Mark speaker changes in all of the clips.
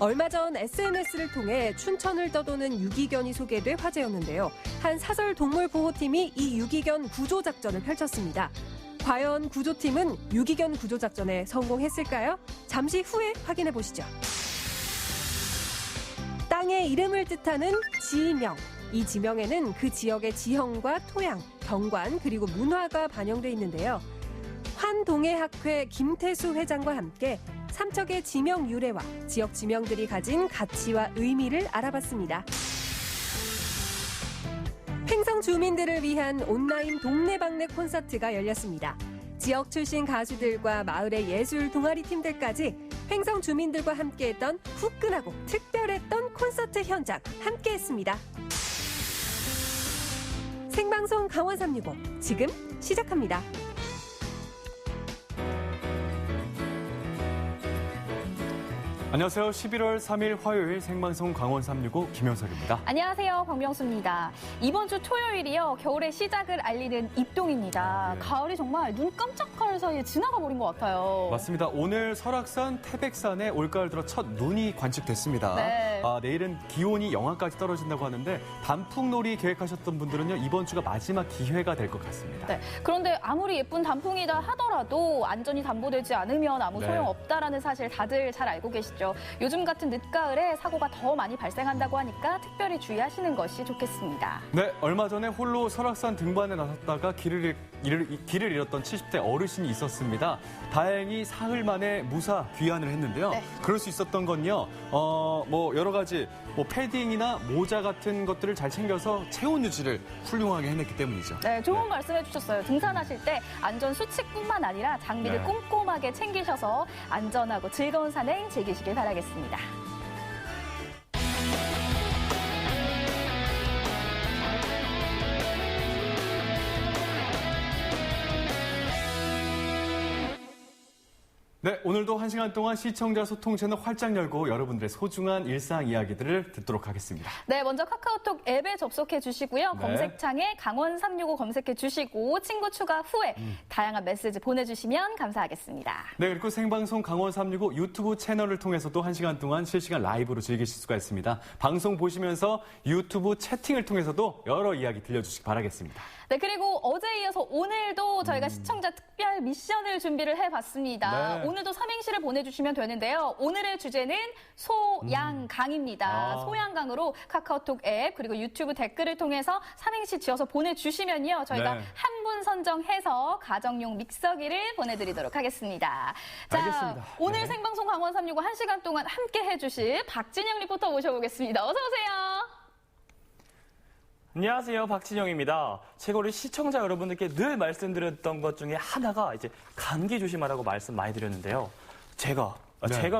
Speaker 1: 얼마 전 SNS를 통해 춘천을 떠도는 유기견이 소개돼 화제였는데요. 한 사설 동물보호팀이 이 유기견 구조작전을 펼쳤습니다. 과연 구조팀은 유기견 구조작전에 성공했을까요? 잠시 후에 확인해 보시죠. 땅의 이름을 뜻하는 지명. 이 지명에는 그 지역의 지형과 토양, 경관, 그리고 문화가 반영돼 있는데요. 환동해학회 김태수 회장과 함께 삼척의 지명 유래와 지역 지명들이 가진 가치와 의미를 알아봤습니다. 횡성 주민들을 위한 온라인 동네방네 콘서트가 열렸습니다. 지역 출신 가수들과 마을의 예술 동아리 팀들까지 횡성 주민들과 함께했던 후끈하고 특별했던 콘서트 현장 함께했습니다. 생방송 강원 365 지금 시작합니다.
Speaker 2: 안녕하세요. 11월 3일 화요일 생방송 강원 365 김현석입니다.
Speaker 3: 안녕하세요. 박명수입니다. 이번 주 토요일이요. 겨울의 시작을 알리는 입동입니다. 가을이 정말 눈 깜짝할 사이에 지나가 버린 것 같아요.
Speaker 2: 맞습니다. 오늘 설악산, 태백산에 올가을 들어 첫 눈이 관측됐습니다.
Speaker 3: 네.
Speaker 2: 내일은 기온이 영하까지 떨어진다고 하는데 단풍놀이 계획하셨던 분들은요. 이번 주가 마지막 기회가 될 것 같습니다.
Speaker 3: 네. 그런데 아무리 예쁜 단풍이다 하더라도 안전이 담보되지 않으면 아무 소용없다라는 사실 다들 잘 알고 계시죠. 요즘 같은 늦가을에 사고가 더 많이 발생한다고 하니까 특별히 주의하시는 것이 좋겠습니다.
Speaker 2: 네, 얼마 전에 홀로 설악산 등반에 나섰다가 길을 잃었던 70대 어르신이 있었습니다. 다행히 사흘 만에 무사 귀환을 했는데요.
Speaker 3: 네.
Speaker 2: 그럴 수 있었던 건요. 여러 가지 패딩이나 모자 같은 것들을 잘 챙겨서 체온 유지를 훌륭하게 해냈기 때문이죠.
Speaker 3: 네, 좋은 말씀 해주셨어요. 등산하실 때 안전 수칙뿐만 아니라 장비를 꼼꼼하게 챙기셔서 안전하고 즐거운 산행 즐기시길 바라겠습니다.
Speaker 2: 네, 오늘도 1시간 동안 시청자 소통 채널 활짝 열고 여러분들의 소중한 일상 이야기들을 듣도록 하겠습니다.
Speaker 3: 네, 먼저 카카오톡 앱에 접속해 주시고요. 검색창에 강원 365 검색해 주시고 친구 추가 후에 다양한 메시지 보내주시면 감사하겠습니다.
Speaker 2: 네, 그리고 생방송 강원 365 유튜브 채널을 통해서도 1시간 동안 실시간 라이브로 즐기실 수가 있습니다. 방송 보시면서 유튜브 채팅을 통해서도 여러 이야기 들려주시기 바라겠습니다.
Speaker 3: 네, 그리고 어제에 이어서 오늘도 저희가 시청자 특별 미션을 준비를 해봤습니다.
Speaker 2: 네.
Speaker 3: 오늘도 삼행시를 보내주시면 되는데요. 오늘의 주제는 소양강입니다. 소양강으로 카카오톡 앱 그리고 유튜브 댓글을 통해서 삼행시 지어서 보내주시면요. 저희가 한 분 선정해서 가정용 믹서기를 보내드리도록 하겠습니다. 자,
Speaker 2: 알겠습니다.
Speaker 3: 오늘 생방송 강원 365 1시간 동안 함께 해주실 박진영 리포터 모셔보겠습니다. 어서 오세요.
Speaker 4: 안녕하세요. 박진영입니다. 제가 우리 시청자 여러분들께 늘 말씀드렸던 것 중에 하나가 이제 감기 조심하라고 말씀 많이 드렸는데요. 제가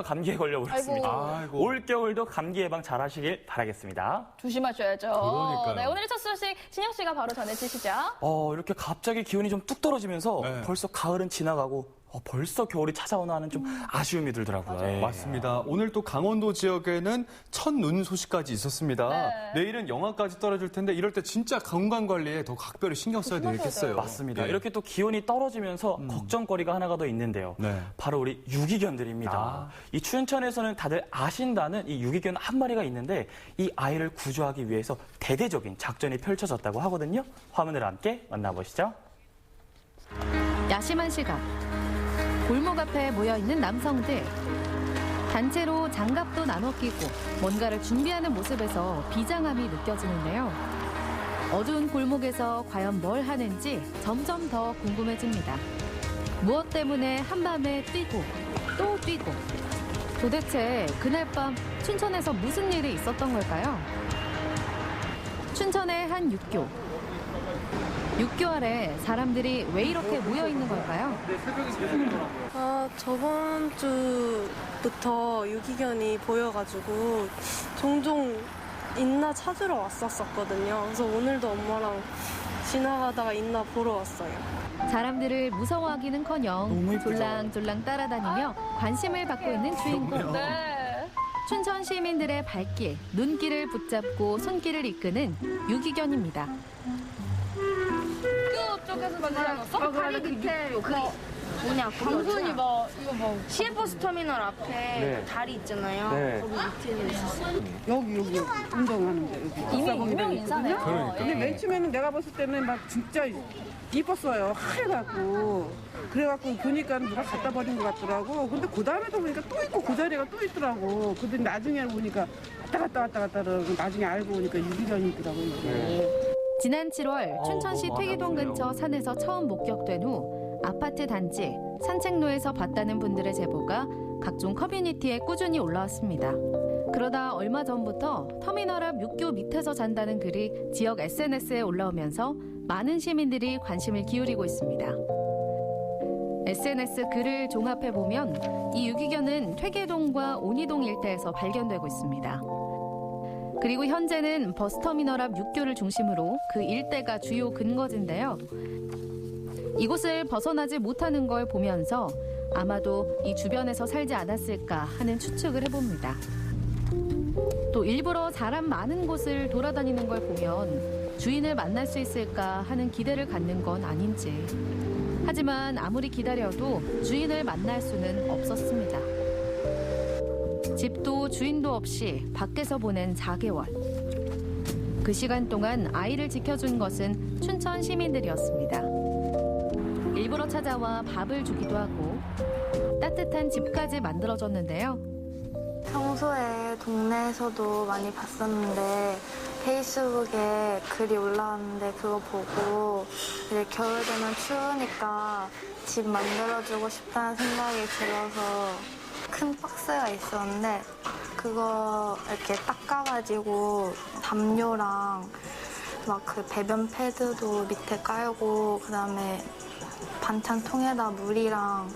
Speaker 4: 감기에 걸려버렸습니다.
Speaker 2: 아이고.
Speaker 4: 올겨울도 감기 예방 잘 하시길 바라겠습니다.
Speaker 3: 조심하셔야죠.
Speaker 2: 그러니까요.
Speaker 3: 네, 오늘의 첫 소식 진영 씨가 바로 전해주시죠.
Speaker 4: 이렇게 갑자기 기온이 좀 뚝 떨어지면서 벌써 가을은 지나가고 벌써 겨울이 찾아오나 하는 좀 아쉬움이 들더라고요. 네.
Speaker 2: 맞습니다. 오늘 또 강원도 지역에는 첫눈 소식까지 있었습니다.
Speaker 3: 네.
Speaker 2: 내일은 영하까지 떨어질 텐데 이럴 때 진짜 건강관리에 더 각별히 신경 써야 되겠어요.
Speaker 4: 맞습니다.
Speaker 2: 네.
Speaker 4: 이렇게 또 기온이 떨어지면서 걱정거리가 하나가 더 있는데요.
Speaker 2: 네.
Speaker 4: 바로 우리 유기견들입니다. 이 춘천에서는 다들 아신다는 이 유기견 한 마리가 있는데 이 아이를 구조하기 위해서 대대적인 작전이 펼쳐졌다고 하거든요. 화면을 함께 만나보시죠.
Speaker 5: 야심한 시각. 골목 앞에 모여있는 남성들. 단체로 장갑도 나눠 끼고 뭔가를 준비하는 모습에서 비장함이 느껴지는데요. 어두운 골목에서 과연 뭘 하는지 점점 더 궁금해집니다. 무엇 때문에 한밤에 뛰고 또 뛰고. 도대체 그날 밤 춘천에서 무슨 일이 있었던 걸까요? 춘천의 한 육교. 육교 아래 사람들이 왜 이렇게 모여 있는 걸까요?
Speaker 6: 저번 주부터 유기견이 보여가지고 종종 있나 찾으러 왔었거든요. 그래서 오늘도 엄마랑 지나가다가 있나 보러 왔어요.
Speaker 5: 사람들을 무서워하기는커녕
Speaker 4: 너무 예쁘죠?
Speaker 5: 졸랑졸랑 따라다니며 관심을 받고 있는 주인공.
Speaker 3: 네.
Speaker 5: 춘천 시민들의 발길, 눈길을 붙잡고 손길을 이끄는 유기견입니다.
Speaker 3: 쪽에서 만나지 않았어?
Speaker 7: 다리 밑에 여기 뭐냐,
Speaker 8: 방송이 뭐 이거 뭐
Speaker 7: 시외버스 터미널 앞에
Speaker 4: 네.
Speaker 7: 그 다리 있잖아요.
Speaker 4: 네.
Speaker 7: 거기 밑에도 있었어요.
Speaker 8: 여기 운동하는 데 여기.
Speaker 3: 이미
Speaker 8: 비싸
Speaker 3: 유명
Speaker 8: 보이는
Speaker 3: 인사네요.
Speaker 2: 그러니까.
Speaker 8: 근데 맨 처음에는 내가 봤을 때는 막 진짜 이뻤어요. 하얘갖고. 그래갖고 보니까 누가 갖다 버린 것 같더라고. 근데 그 다음에도 보니까 또 있고 그 자리가 또 있더라고. 근데 나중에 보니까 왔다 갔다 그러고 나중에 알고 보니까 유기견이더라고요. 이게.
Speaker 5: 지난 7월 춘천시 퇴계동 근처 산에서 처음 목격된 후 아파트 단지, 산책로에서 봤다는 분들의 제보가 각종 커뮤니티에 꾸준히 올라왔습니다. 그러다 얼마 전부터 터미널 앞 육교 밑에서 잔다는 글이 지역 SNS에 올라오면서 많은 시민들이 관심을 기울이고 있습니다. SNS 글을 종합해보면 이 유기견은 퇴계동과 온이동 일대에서 발견되고 있습니다. 그리고 현재는 버스터미널 앞 육교를 중심으로 그 일대가 주요 근거지인데요. 이곳을 벗어나지 못하는 걸 보면서 아마도 이 주변에서 살지 않았을까 하는 추측을 해봅니다. 또 일부러 사람 많은 곳을 돌아다니는 걸 보면 주인을 만날 수 있을까 하는 기대를 갖는 건 아닌지. 하지만 아무리 기다려도 주인을 만날 수는 없었습니다. 집도 주인도 없이 밖에서 보낸 4개월. 그 시간 동안 아이를 지켜준 것은 춘천 시민들이었습니다. 일부러 찾아와 밥을 주기도 하고 따뜻한 집까지 만들어줬는데요.
Speaker 9: 평소에 동네에서도 많이 봤었는데 페이스북에 글이 올라왔는데 그거 보고 이제 겨울 되면 추우니까 집 만들어주고 싶다는 생각이 들어서 큰 박스가 있었는데 그거 이렇게 닦아가지고 담요랑 막 그 배변 패드도 밑에 깔고 그다음에 반찬통에다 물이랑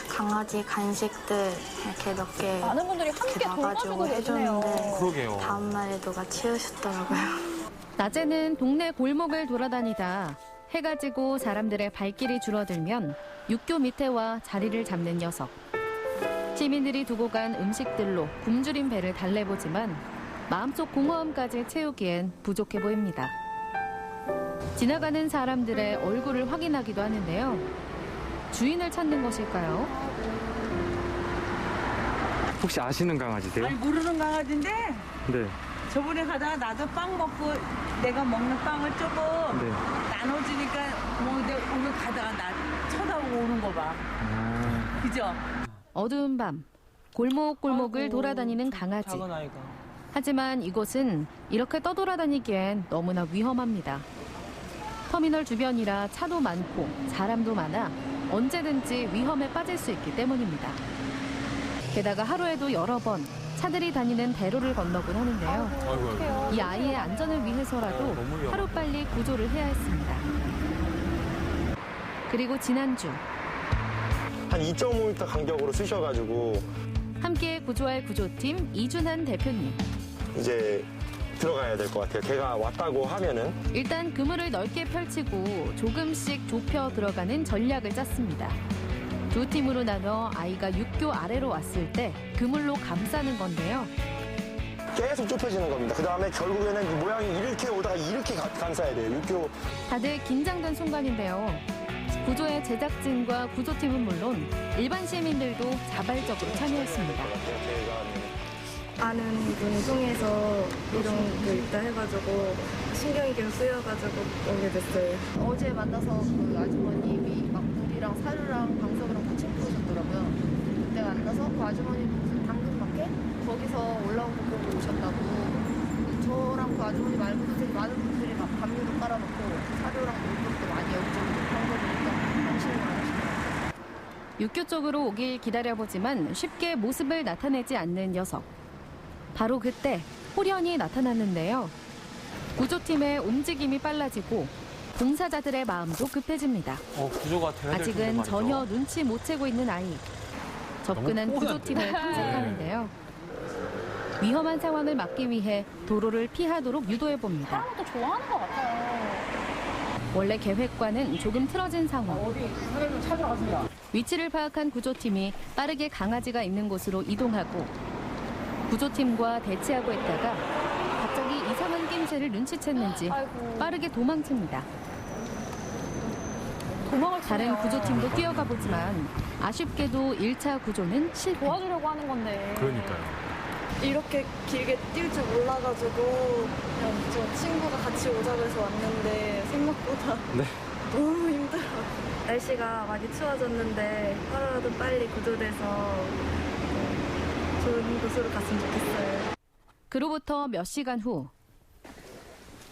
Speaker 9: 강아지 간식들 이렇게 몇 개
Speaker 3: 많은 분들이 함께 도와주고 계시네요.
Speaker 4: 그러게요.
Speaker 9: 다음날에 누가 치우셨더라고요.
Speaker 5: 낮에는 동네 골목을 돌아다니다 해가 지고 사람들의 발길이 줄어들면 육교 밑에 와 자리를 잡는 녀석. 시민들이 두고 간 음식들로 굶주린 배를 달래보지만 마음속 공허함까지 채우기엔 부족해 보입니다. 지나가는 사람들의 얼굴을 확인하기도 하는데요. 주인을 찾는 것일까요?
Speaker 10: 혹시 아시는 강아지세요?
Speaker 11: 아니 모르는 강아지인데
Speaker 10: 네.
Speaker 11: 저번에 가다가 나도 빵 먹고 내가 먹는 빵을 조금
Speaker 10: 네.
Speaker 11: 나눠주니까 뭐 내가 오늘 가다가 나 쳐다보고 오는 거 봐. 그죠?
Speaker 5: 어두운 밤 골목골목을 돌아다니는 강아지.
Speaker 4: 작은 아이가.
Speaker 5: 하지만 이곳은 이렇게 떠돌아다니기엔 너무나 위험합니다. 터미널 주변이라 차도 많고 사람도 많아 언제든지 위험에 빠질 수 있기 때문입니다. 게다가 하루에도 여러 번 차들이 다니는 대로를 건너곤 하는데요. 이 아이의 안전을 위해서라도 하루빨리 구조를 해야 했습니다. 그리고 지난주
Speaker 12: 한 2.5m 간격으로 쑤셔가지고
Speaker 5: 함께 구조할 구조팀 이준한 대표님.
Speaker 12: 이제 들어가야 될 것 같아요. 걔가 왔다고 하면은
Speaker 5: 일단 그물을 넓게 펼치고 조금씩 좁혀 들어가는 전략을 짰습니다. 두 팀으로 나눠 아이가 육교 아래로 왔을 때 그물로 감싸는 건데요.
Speaker 12: 계속 좁혀지는 겁니다. 그 다음에 결국에는 이 모양이 이렇게 오다가 이렇게 감싸야 돼요. 육교.
Speaker 5: 다들 긴장된 순간인데요. 구조의 제작진과 구조팀은 물론 일반 시민들도 자발적으로 참여했습니다.
Speaker 6: 아는 분 통해서 이런 거 있다 해가지고 신경이 계속 쓰여가지고 오게 됐어요.
Speaker 13: 어제 만나서 그 아주머님이 막 물이랑 사료랑 방석이랑 다 챙겨오셨더라고요. 그때 만나서 그 아주머니 무슨 당근마켓? 거기서 올라온 거 보고 오셨다고. 저랑 그 아주머니 말고도 되게 많은 분들이 막 담요도 깔아놓고 사료랑 물것도 많이 여기저기 그런 거 보니까 관심이 많으시더라고요.
Speaker 5: 육교 쪽으로 오길 기다려보지만 쉽게 모습을 나타내지 않는 녀석. 바로 그때 호련이 나타났는데요. 구조팀의 움직임이 빨라지고 봉사자들의 마음도 급해집니다.
Speaker 4: 구조가 돼야 될 텐데
Speaker 5: 아직은
Speaker 4: 말이죠.
Speaker 5: 전혀 눈치 못 채고 있는 아이. 접근한 구조팀을 탐색하는데요. 위험한 상황을 막기 위해 도로를 피하도록 유도해봅니다.
Speaker 3: 사람도 좋아하는 것 같아요.
Speaker 5: 원래 계획과는 조금 틀어진 상황. 위치를 파악한 구조팀이 빠르게 강아지가 있는 곳으로 이동하고 구조팀과 대치하고 있다가 갑자기 이상한 낌새를 눈치챘는지 빠르게 도망칩니다.
Speaker 3: 도망을 치네요.
Speaker 5: 다른 구조팀도 뛰어가 보지만 아쉽게도 1차 구조는 실패.
Speaker 3: 도와주려고 하는 건데.
Speaker 2: 그러니까요.
Speaker 6: 이렇게 길게 뛸 줄 몰라가지고 그냥 저 친구가 같이 오자고 해서 왔는데 생각보다 너무 힘들어요. 날씨가 많이 추워졌는데 하루라도 빨리 구조돼서 좋은 곳으로 갔으면 좋겠어요.
Speaker 5: 그로부터 몇 시간 후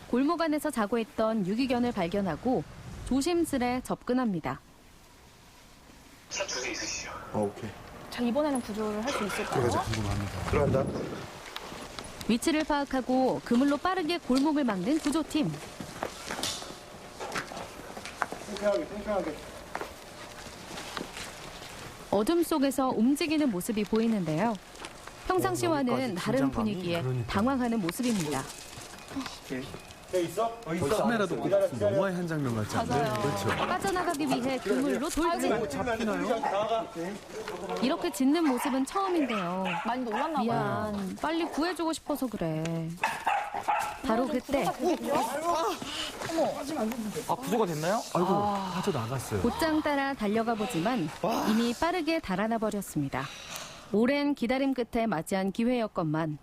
Speaker 5: 골목 안에서 자고 있던 유기견을 발견하고 조심스레 접근합니다.
Speaker 12: 차 두 개 있으시죠? 오케이.
Speaker 3: 자, 이번에는 구조를 할 수 있을까요?
Speaker 2: 궁금합니다.
Speaker 12: 들어간다.
Speaker 5: 위치를 파악하고 그물로 빠르게 골목을 막는 구조팀.
Speaker 12: 팽팽하게.
Speaker 5: 어둠 속에서 움직이는 모습이 보이는데요. 평상시와는 다른 분위기에 당황하는 모습입니다.
Speaker 12: 있어?
Speaker 2: 카메라도 꼭 영화의 한 장면 같지 않나요? 그렇죠.
Speaker 5: 빠져나가기 위해 그물로 돌진.
Speaker 2: 잡히나요?
Speaker 5: 이렇게 짖는 모습은 처음인데요.
Speaker 3: 많이 놀랐나 봐요.
Speaker 5: 미안, 빨리 구해주고 싶어서 그래. 바로 그때
Speaker 4: 구조가 됐나요?
Speaker 2: 아이고, 빠져나갔어요.
Speaker 5: 곧장 따라 달려가 보지만 이미 빠르게 달아나 버렸습니다. 오랜 기다림 끝에 맞이한 기회였건만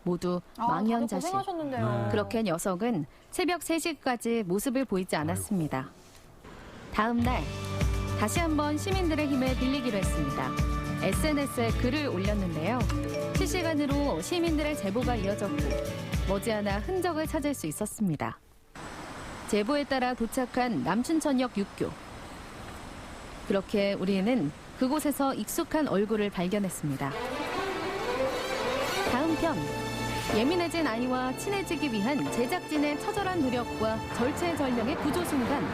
Speaker 5: 모두 망연자실.
Speaker 3: 고생하셨는데요.
Speaker 5: 그렇게 녀석은 새벽 3시까지 모습을 보이지 않았습니다. 다음 날 다시 한번 시민들의 힘을 빌리기로 했습니다. SNS에 글을 올렸는데요. 실시간으로 시민들의 제보가 이어졌고 머지않아 흔적을 찾을 수 있었습니다. 제보에 따라 도착한 남춘천역 6교. 그렇게 우리는 그곳에서 익숙한 얼굴을 발견했습니다. 다음 편, 예민해진 아이와 친해지기 위한 제작진의 처절한 노력과 절체절명의 구조 순간,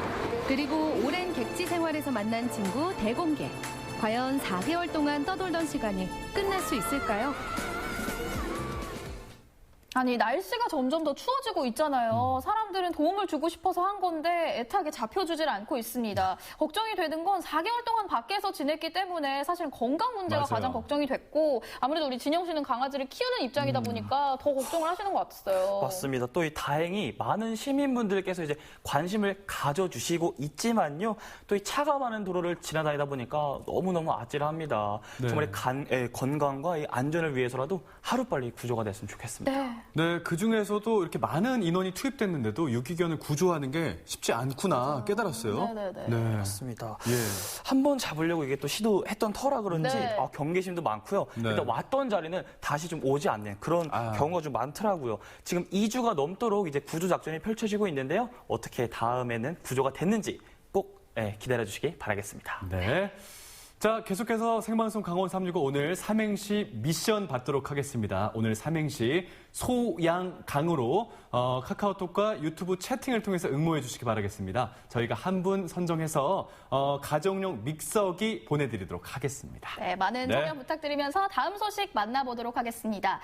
Speaker 5: 그리고 오랜 객지 생활에서 만난 친구 대공개. 과연 4개월 동안 떠돌던 시간이 끝날 수 있을까요?
Speaker 3: 아니, 날씨가 점점 더 추워지고 있잖아요. 사람들은 도움을 주고 싶어서 한 건데 애타게 잡혀주질 않고 있습니다. 걱정이 되는 건 4개월 동안 밖에서 지냈기 때문에 사실 건강 문제가
Speaker 2: 맞아요.
Speaker 3: 가장 걱정이 됐고, 아무래도 우리 진영 씨는 강아지를 키우는 입장이다 보니까 더 걱정을 하시는 것 같았어요.
Speaker 4: 맞습니다. 또 이 다행히 많은 시민분들께서 이제 관심을 가져주시고 있지만요. 또 이 차가 많은 도로를 지나다니다 보니까 너무너무 아찔합니다.
Speaker 2: 네.
Speaker 4: 정말 건강과 이 안전을 위해서라도 하루빨리 구조가 됐으면 좋겠습니다.
Speaker 2: 네, 그중에서도 이렇게 많은 인원이 투입됐는데도 유기견을 구조하는 게 쉽지 않구나 깨달았어요.
Speaker 3: 네네네.
Speaker 2: 네.
Speaker 4: 맞습니다.
Speaker 2: 예.
Speaker 4: 한번 잡으려고 이게 또 시도했던 터라 그런지
Speaker 3: 네.
Speaker 4: 경계심도 많고요.
Speaker 2: 네.
Speaker 4: 일단 왔던 자리는 다시 좀 오지 않는 그런 경우가 좀 많더라고요. 지금 2주가 넘도록 이제 구조 작전이 펼쳐지고 있는데요. 어떻게 다음에는 구조가 됐는지 꼭 기다려주시기 바라겠습니다.
Speaker 2: 네. 자, 계속해서 생방송 강원 365 오늘 삼행시 미션 받도록 하겠습니다. 오늘 삼행시 소양강으로 카카오톡과 유튜브 채팅을 통해서 응모해 주시기 바라겠습니다. 저희가 한 분 선정해서 가정용 믹서기 보내드리도록 하겠습니다.
Speaker 3: 네, 많은 참여 부탁드리면서 다음 소식 만나보도록 하겠습니다.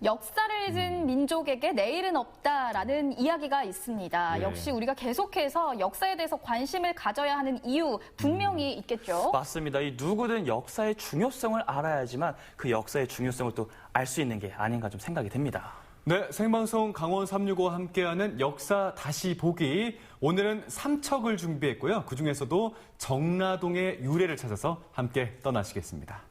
Speaker 3: 역사를 잊은 민족에게 내일은 없다라는 이야기가 있습니다.
Speaker 2: 예.
Speaker 3: 역시 우리가 계속해서 역사에 대해서 관심을 가져야 하는 이유 분명히 있겠죠.
Speaker 4: 맞습니다. 이 누구든 역사의 중요성을 알아야지만 그 역사의 중요성을 또 알 수 있는 게 아닌가 좀 생각이 됩니다.
Speaker 2: 네, 생방송 강원 365와 함께하는 역사 다시 보기. 오늘은 삼척을 준비했고요. 그중에서도 정라동의 유래를 찾아서 함께 떠나시겠습니다.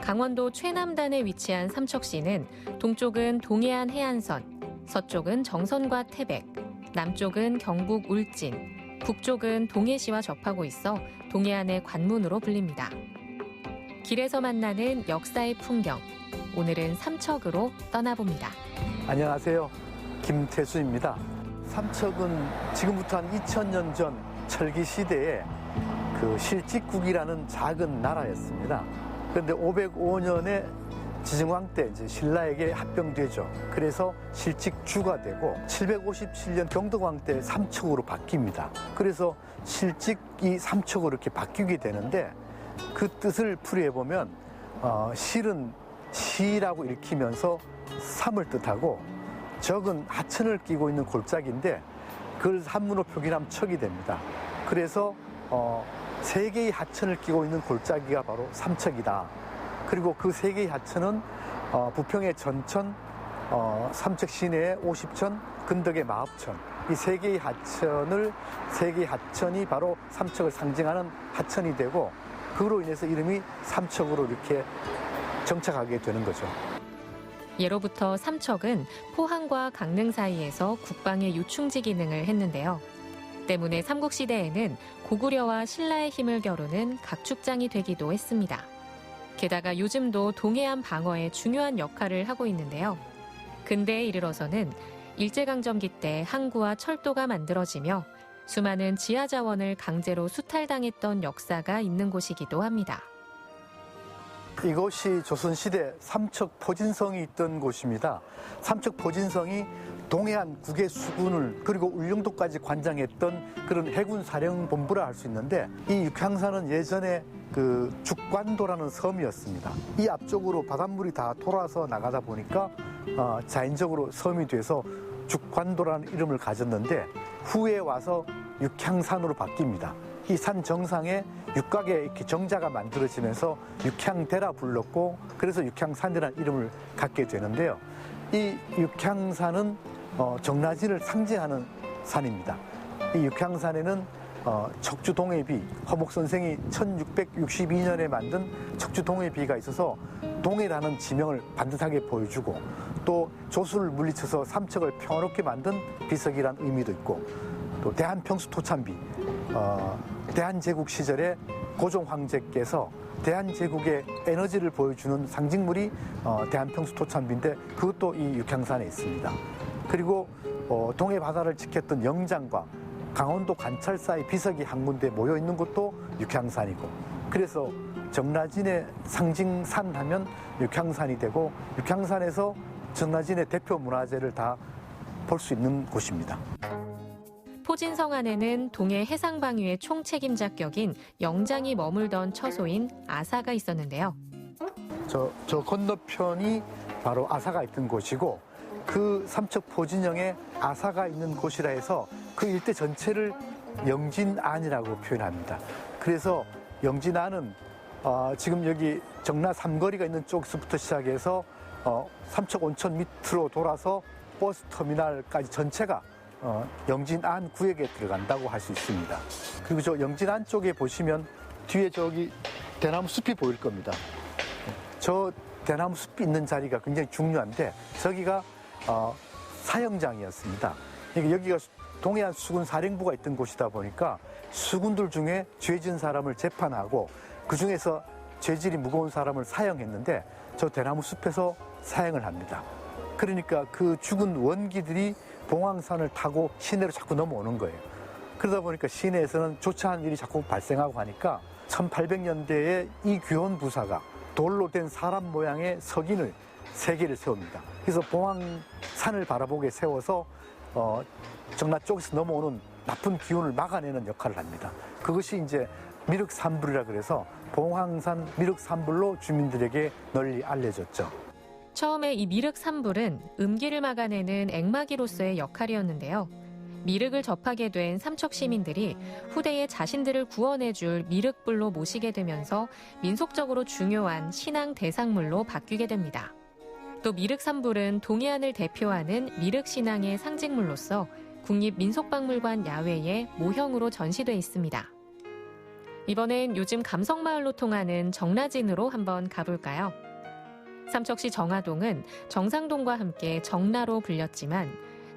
Speaker 14: 강원도 최남단에 위치한 삼척시는 동쪽은 동해안 해안선, 서쪽은 정선과 태백, 남쪽은 경북 울진, 북쪽은 동해시와 접하고 있어 동해안의 관문으로 불립니다. 길에서 만나는 역사의 풍경, 오늘은 삼척으로 떠나봅니다.
Speaker 15: 안녕하세요. 김태수입니다. 삼척은 지금부터 한 2000년 전 철기 시대에 그 실직국이라는 작은 나라였습니다. 그런데 505년에 지증왕 때 이제 신라에게 합병되죠. 그래서 실직주가 되고 757년 경덕왕 때 삼척으로 바뀝니다. 그래서 실직이 삼척으로 이렇게 바뀌게 되는데 그 뜻을 풀이해보면 실은 시라고 읽히면서 삼을 뜻하고 적은 하천을 끼고 있는 골짜기인데 그걸 한문으로 표기하면 척이 됩니다. 그래서 세 개의 하천을 끼고 있는 골짜기가 바로 삼척이다. 그리고 그 세 개의 하천은 부평의 전천, 삼척 시내의 오십천, 근덕의 마읍천 이 세 개의 하천이 바로 삼척을 상징하는 하천이 되고 그로 인해서 이름이 삼척으로 이렇게 정착하게 되는 거죠.
Speaker 14: 예로부터 삼척은 포항과 강릉 사이에서 국방의 요충지 기능을 했는데요. 때문에 삼국시대에는 고구려와 신라의 힘을 겨루는 각축장이 되기도 했습니다. 게다가 요즘도 동해안 방어에 중요한 역할을 하고 있는데요. 근대에 이르러서는 일제강점기 때 항구와 철도가 만들어지며 수많은 지하자원을 강제로 수탈당했던 역사가 있는 곳이기도 합니다.
Speaker 15: 이곳이 조선시대 삼척 포진성이 있던 곳입니다. 삼척 포진성이 동해안 국의 수군을 그리고 울릉도까지 관장했던 그런 해군 사령본부라 할 수 있는데 이 육향산은 예전에 그 죽관도라는 섬이었습니다. 이 앞쪽으로 바닷물이 다 돌아서 나가다 보니까 자연적으로 섬이 돼서 죽관도라는 이름을 가졌는데 후에 와서 육향산으로 바뀝니다. 이 산 정상에 육각의 이렇게 정자가 만들어지면서 육향대라 불렀고 그래서 육향산이라는 이름을 갖게 되는데요. 이 육향산은 정라진을 상징하는 산입니다. 이 육향산에는 척주동해비, 허목 선생이 1662년에 만든 척주동해비가 있어서 동해라는 지명을 반듯하게 보여주고 또 조수를 물리쳐서 삼척을 평화롭게 만든 비석이라는 의미도 있고 또 대한평수토참비, 대한제국 시절에 고종 황제께서 대한제국의 에너지를 보여주는 상징물이 대한평수토참비인데 그것도 이 육향산에 있습니다. 그리고 동해 바다를 지켰던 영장과 강원도 관찰사의 비석이 한 군데 모여 있는 곳도 육향산이고 그래서 정라진의 상징산 하면 육향산이 되고 육향산에서 정라진의 대표 문화재를 다 볼 수 있는 곳입니다.
Speaker 14: 포진성 안에는 동해 해상방위의 총책임자 격인 영장이 머물던 처소인 아사가 있었는데요.
Speaker 15: 저 건너편이 바로 아사가 있던 곳이고 그 삼척 포진영에 아사가 있는 곳이라 해서 그 일대 전체를 영진안이라고 표현합니다. 그래서 영진안은 지금 여기 정라 삼거리가 있는 쪽서부터 시작해서 삼척 온천 밑으로 돌아서 버스 터미널까지 전체가 영진안 구역에 들어간다고 할 수 있습니다. 그리고 저 영진안 쪽에 보시면 뒤에 저기 대나무 숲이 보일 겁니다. 저 대나무 숲이 있는 자리가 굉장히 중요한데 저기가 사형장이었습니다. 여기가 동해안 수군 사령부가 있던 곳이다 보니까 수군들 중에 죄 지은 사람을 재판하고 그중에서 죄질이 무거운 사람을 사형했는데 저 대나무 숲에서 사형을 합니다. 그러니까 그 죽은 원기들이 봉황산을 타고 시내로 자꾸 넘어오는 거예요. 그러다 보니까 시내에서는 좋지 않은 일이 자꾸 발생하고 하니까 1800년대에 이 귀원 부사가 돌로 된 사람 모양의 석인을 3개를 세웁니다. 그래서 봉황산을 바라보게 세워서 정라 쪽에서 넘어오는 나쁜 기운을 막아내는 역할을 합니다. 그것이 이제 미륵산불이라 그래서 봉황산 미륵산불로 주민들에게 널리 알려졌죠.
Speaker 14: 처음에 이 미륵산불은 음기를 막아내는 앵마기로서의 역할이었는데요. 미륵을 접하게 된 삼척 시민들이 후대에 자신들을 구원해줄 미륵불로 모시게 되면서 민속적으로 중요한 신앙 대상물로 바뀌게 됩니다. 또 미륵산불은 동해안을 대표하는 미륵신앙의 상징물로서 국립민속박물관 야외에 모형으로 전시돼 있습니다. 이번엔 요즘 감성마을로 통하는 정라진으로 한번 가볼까요? 삼척시 정화동은 정상동과 함께 정라로 불렸지만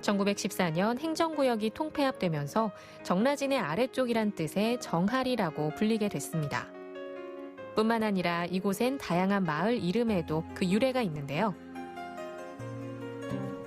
Speaker 14: 1914년 행정구역이 통폐합되면서 정라진의 아래쪽이란 뜻의 정할이라고 불리게 됐습니다. 뿐만 아니라 이곳엔 다양한 마을 이름에도 그 유래가 있는데요.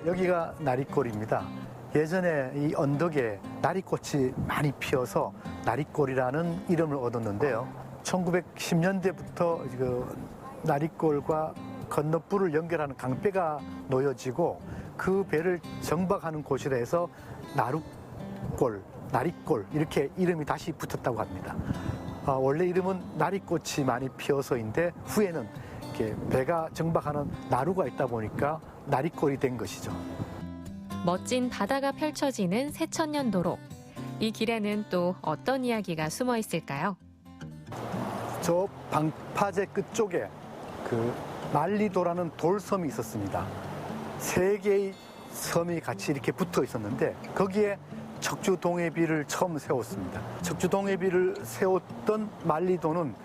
Speaker 15: 여기가 나리골입니다. 예전에 이 언덕에 나리꽃이 많이 피어서 나리골이라는 이름을 얻었는데요. 1910년대부터 그 나리골과 건너불을 연결하는 강배가 놓여지고 그 배를 정박하는 곳이라 해서 나룻골, 나리골 이렇게 이름이 다시 붙었다고 합니다. 원래 이름은 나리꽃이 많이 피어서인데 후에는 이렇게 배가 정박하는 나루가 있다 보니까 나리골이 된 것이죠.
Speaker 14: 멋진 바다가 펼쳐지는 새천년도로. 이 길에는 또 어떤 이야기가 숨어 있을까요?
Speaker 15: 저 방파제 끝쪽에 그 말리도라는 돌섬이 있었습니다. 3개의 섬이 같이 이렇게 붙어 있었는데 거기에 척주 동해비를 처음 세웠습니다. 척주 동해비를 세웠던 만리도는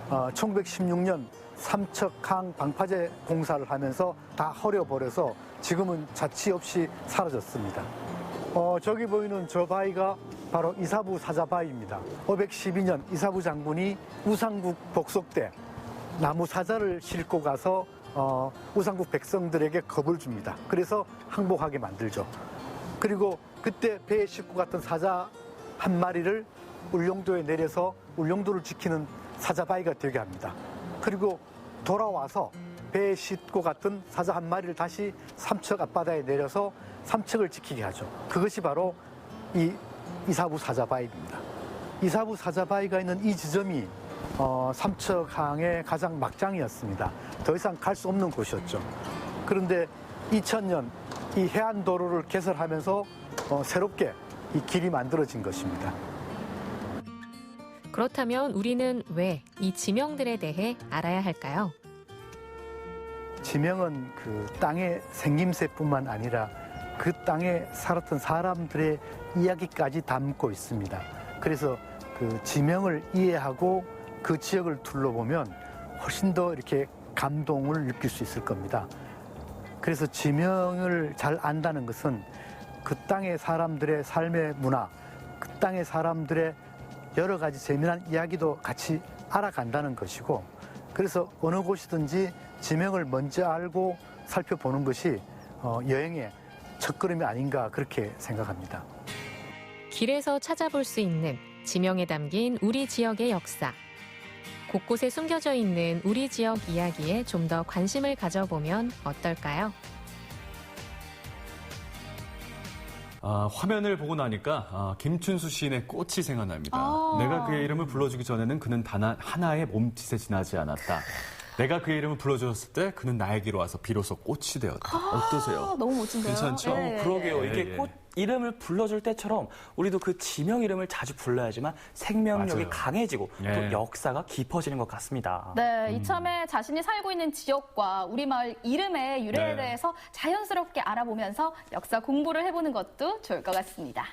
Speaker 15: 1916년 삼척항 방파제 공사를 하면서 다 허려버려서 지금은 자취 없이 사라졌습니다. 저기 보이는 저 바위가 바로 이사부 사자바위입니다. 512년 이사부 장군이 우상국 복속 때 나무 사자를 싣고 가서 우상국 백성들에게 겁을 줍니다. 그래서 항복하게 만들죠. 그리고 그때 배에 싣고 갔던 사자 한 마리를 울릉도에 내려서 울릉도를 지키는 사자바위가 되게 합니다. 그리고 돌아와서 배에 싣고 갔던 사자 한 마리를 다시 삼척 앞바다에 내려서 삼척을 지키게 하죠. 그것이 바로 이 이사부 사자바위입니다. 이사부 사자바위가 있는 이 지점이 삼척항의 가장 막장이었습니다. 더 이상 갈 수 없는 곳이었죠. 그런데 2000년 이 해안도로를 개설하면서 새롭게 이 길이 만들어진 것입니다.
Speaker 14: 그렇다면 우리는 왜 이 지명들에 대해 알아야 할까요?
Speaker 15: 지명은 그 땅의 생김새뿐만 아니라 그 땅에 살았던 사람들의 이야기까지 담고 있습니다. 그래서 그 지명을 이해하고 그 지역을 둘러보면 훨씬 더 이렇게 감동을 느낄 수 있을 겁니다. 그래서 지명을 잘 안다는 것은 그 땅의 사람들의 삶의 문화, 그 땅의 사람들의 여러 가지 재미난 이야기도 같이 알아간다는 것이고, 그래서 어느 곳이든지 지명을 먼저 알고 살펴보는 것이 여행의 첫걸음이 아닌가 그렇게 생각합니다.
Speaker 14: 길에서 찾아볼 수 있는 지명에 담긴 우리 지역의 역사. 곳곳에 숨겨져 있는 우리 지역 이야기에 좀 더 관심을 가져보면 어떨까요?
Speaker 2: 화면을 보고 나니까 김춘수 시인의 꽃이 생각납니다. 내가 그의 이름을 불러주기 전에는 그는 단 하나의 몸짓에 지나지 않았다. 내가 그의 이름을 불러주었을 때 그는 나에게로 와서 비로소 꽃이 되었다. 어떠세요?
Speaker 3: 너무 멋진데요?
Speaker 2: 괜찮죠?
Speaker 3: 네.
Speaker 4: 그러게요. 이게 꽃 이름을 불러줄 때처럼 우리도 그 지명 이름을 자주 불러야지만 생명력이
Speaker 2: 맞아요.
Speaker 4: 강해지고 또 역사가 깊어지는 것 같습니다.
Speaker 3: 네, 이참에 자신이 살고 있는 지역과 우리 마을 이름의 유래에 대해서 자연스럽게 알아보면서 역사 공부를 해보는 것도 좋을 것 같습니다.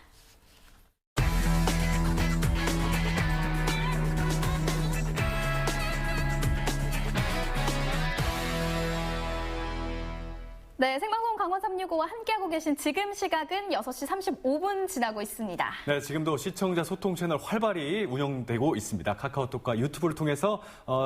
Speaker 3: 네, 생방송 강원 365와 함께하고 계신 지금 시각은 6시 35분 지나고 있습니다.
Speaker 2: 네, 지금도 시청자 소통 채널 활발히 운영되고 있습니다. 카카오톡과 유튜브를 통해서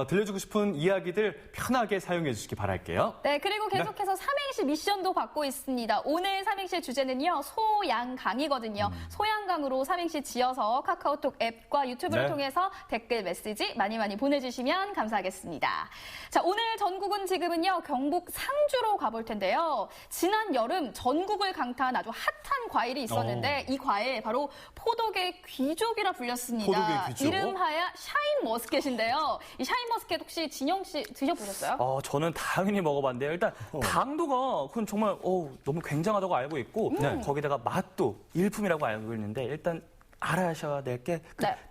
Speaker 2: 들려주고 싶은 이야기들 편하게 사용해 주시기 바랄게요.
Speaker 3: 네, 그리고 계속해서 삼행시 미션도 받고 있습니다. 오늘 삼행시 주제는요, 소양강이거든요. 소양강으로 삼행시 지어서 카카오톡 앱과 유튜브를 통해서 댓글 메시지 많이 보내주시면 감사하겠습니다. 자, 오늘 전국은 지금은요, 경북 상주로 가볼 텐데요. 지난 여름 전국을 강타한 아주 핫한 과일이 있었는데 이 과일 바로 포도계 귀족이라 불렸습니다.
Speaker 2: 포도계 귀족?
Speaker 3: 이름하여 샤인머스켓인데요. 이 샤인머스켓 혹시 진영 씨 드셔보셨어요?
Speaker 4: 저는 당연히 먹어봤는데요. 일단 당도가 그건 정말 너무 굉장하다고 알고 있고 거기다가 맛도 일품이라고 알고 있는데 일단 알아셔야 될 게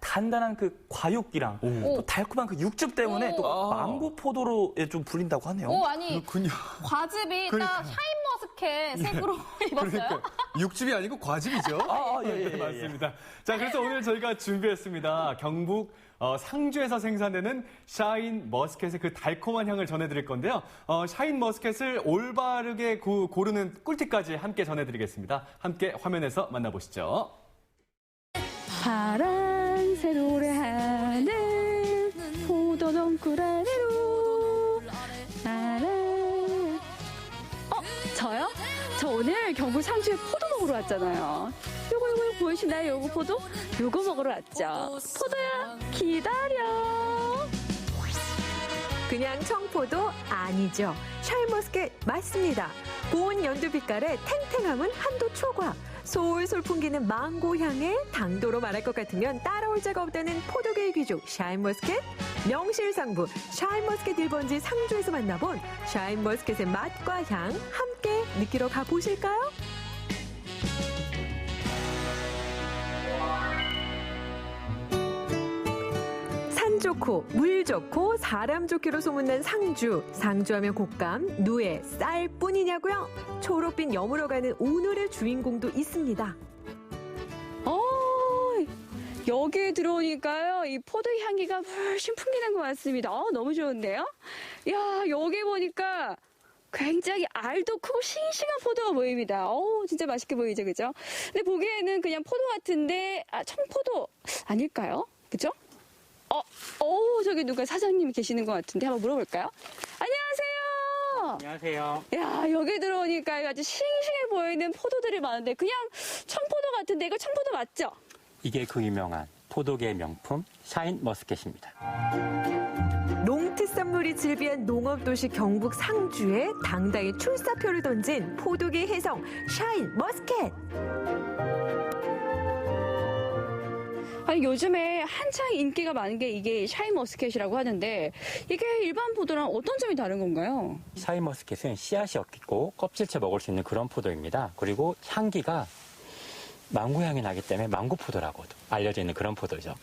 Speaker 4: 단단한 그 과육기랑 또 달콤한 그 육즙 때문에 또 망고 포도로 좀 불린다고 하네요.
Speaker 3: 아니
Speaker 2: 그렇군요.
Speaker 3: 과즙이 딱 샤인머스켓 색으로 입었어요?
Speaker 2: 그러니까 육즙이 아니고 과즙이죠.
Speaker 4: 예,
Speaker 2: 맞습니다. 자, 그래서 오늘 저희가 준비했습니다. 경북 상주에서 생산되는 샤인 머스켓의 그 달콤한 향을 전해드릴 건데요. 샤인 머스켓을 올바르게 고르는 꿀팁까지 함께 전해드리겠습니다. 함께 화면에서 만나보시죠.
Speaker 16: 파란새 노래하는 포도농쿨 아래로 저요? 저 오늘 경북 상주에 포도 먹으러 왔잖아요. 요거 보이시나요? 요거 포도? 요거 먹으러 왔죠. 포도야 기다려.
Speaker 1: 그냥 청포도 아니죠. 샤인머스켓 맞습니다. 고운 연두 빛깔의 탱탱함은 한도 초과. 솔솔 풍기는 망고 향에 당도로 말할 것 같으면 따라올 자가 없다는 포도계의 귀족 샤인머스켓. 명실상부 샤인머스켓 1번지 상주에서 만나본 샤인머스켓의 맛과 향 함께 느끼러 가보실까요? 산 좋고 물 좋고 사람 좋기로 소문난 상주. 상주하면 곶감, 누에, 쌀뿐이냐고요? 초록빛 여물어가는 오늘의 주인공도 있습니다.
Speaker 16: 여기에 들어오니까요, 이 포도 향기가 훨씬 풍기는 것 같습니다. 너무 좋은데요? 야, 여기 보니까 굉장히 알도 크고 싱싱한 포도가 보입니다. 진짜 맛있게 보이죠, 그죠? 근데 보기에는 그냥 포도 같은데, 청포도 아닐까요? 그죠? 저기 누가 사장님이 계시는 것 같은데 한번 물어볼까요? 안녕하세요.
Speaker 17: 안녕하세요.
Speaker 16: 야, 여기 들어오니까 아주 싱싱해 보이는 포도들이 많은데 그냥 청포도 같은데 이거 청포도 맞죠?
Speaker 17: 이게 그 유명한 포도계의 명품 샤인 머스켓입니다.
Speaker 18: 농특산물이 즐비한 농업도시 경북 상주에 당당히 출사표를 던진 포도계 혜성 샤인 머스켓.
Speaker 16: 아니, 요즘에 한창 인기가 많은 게 이게 샤인 머스켓이라고 하는데 이게 일반 포도랑 어떤 점이 다른 건가요?
Speaker 17: 샤인 머스켓은 씨앗이 없고 껍질째 먹을 수 있는 그런 포도입니다. 그리고 향기가 망고 향이 나기 때문에 망고 포도라고도 알려져 있는 그런 포도죠.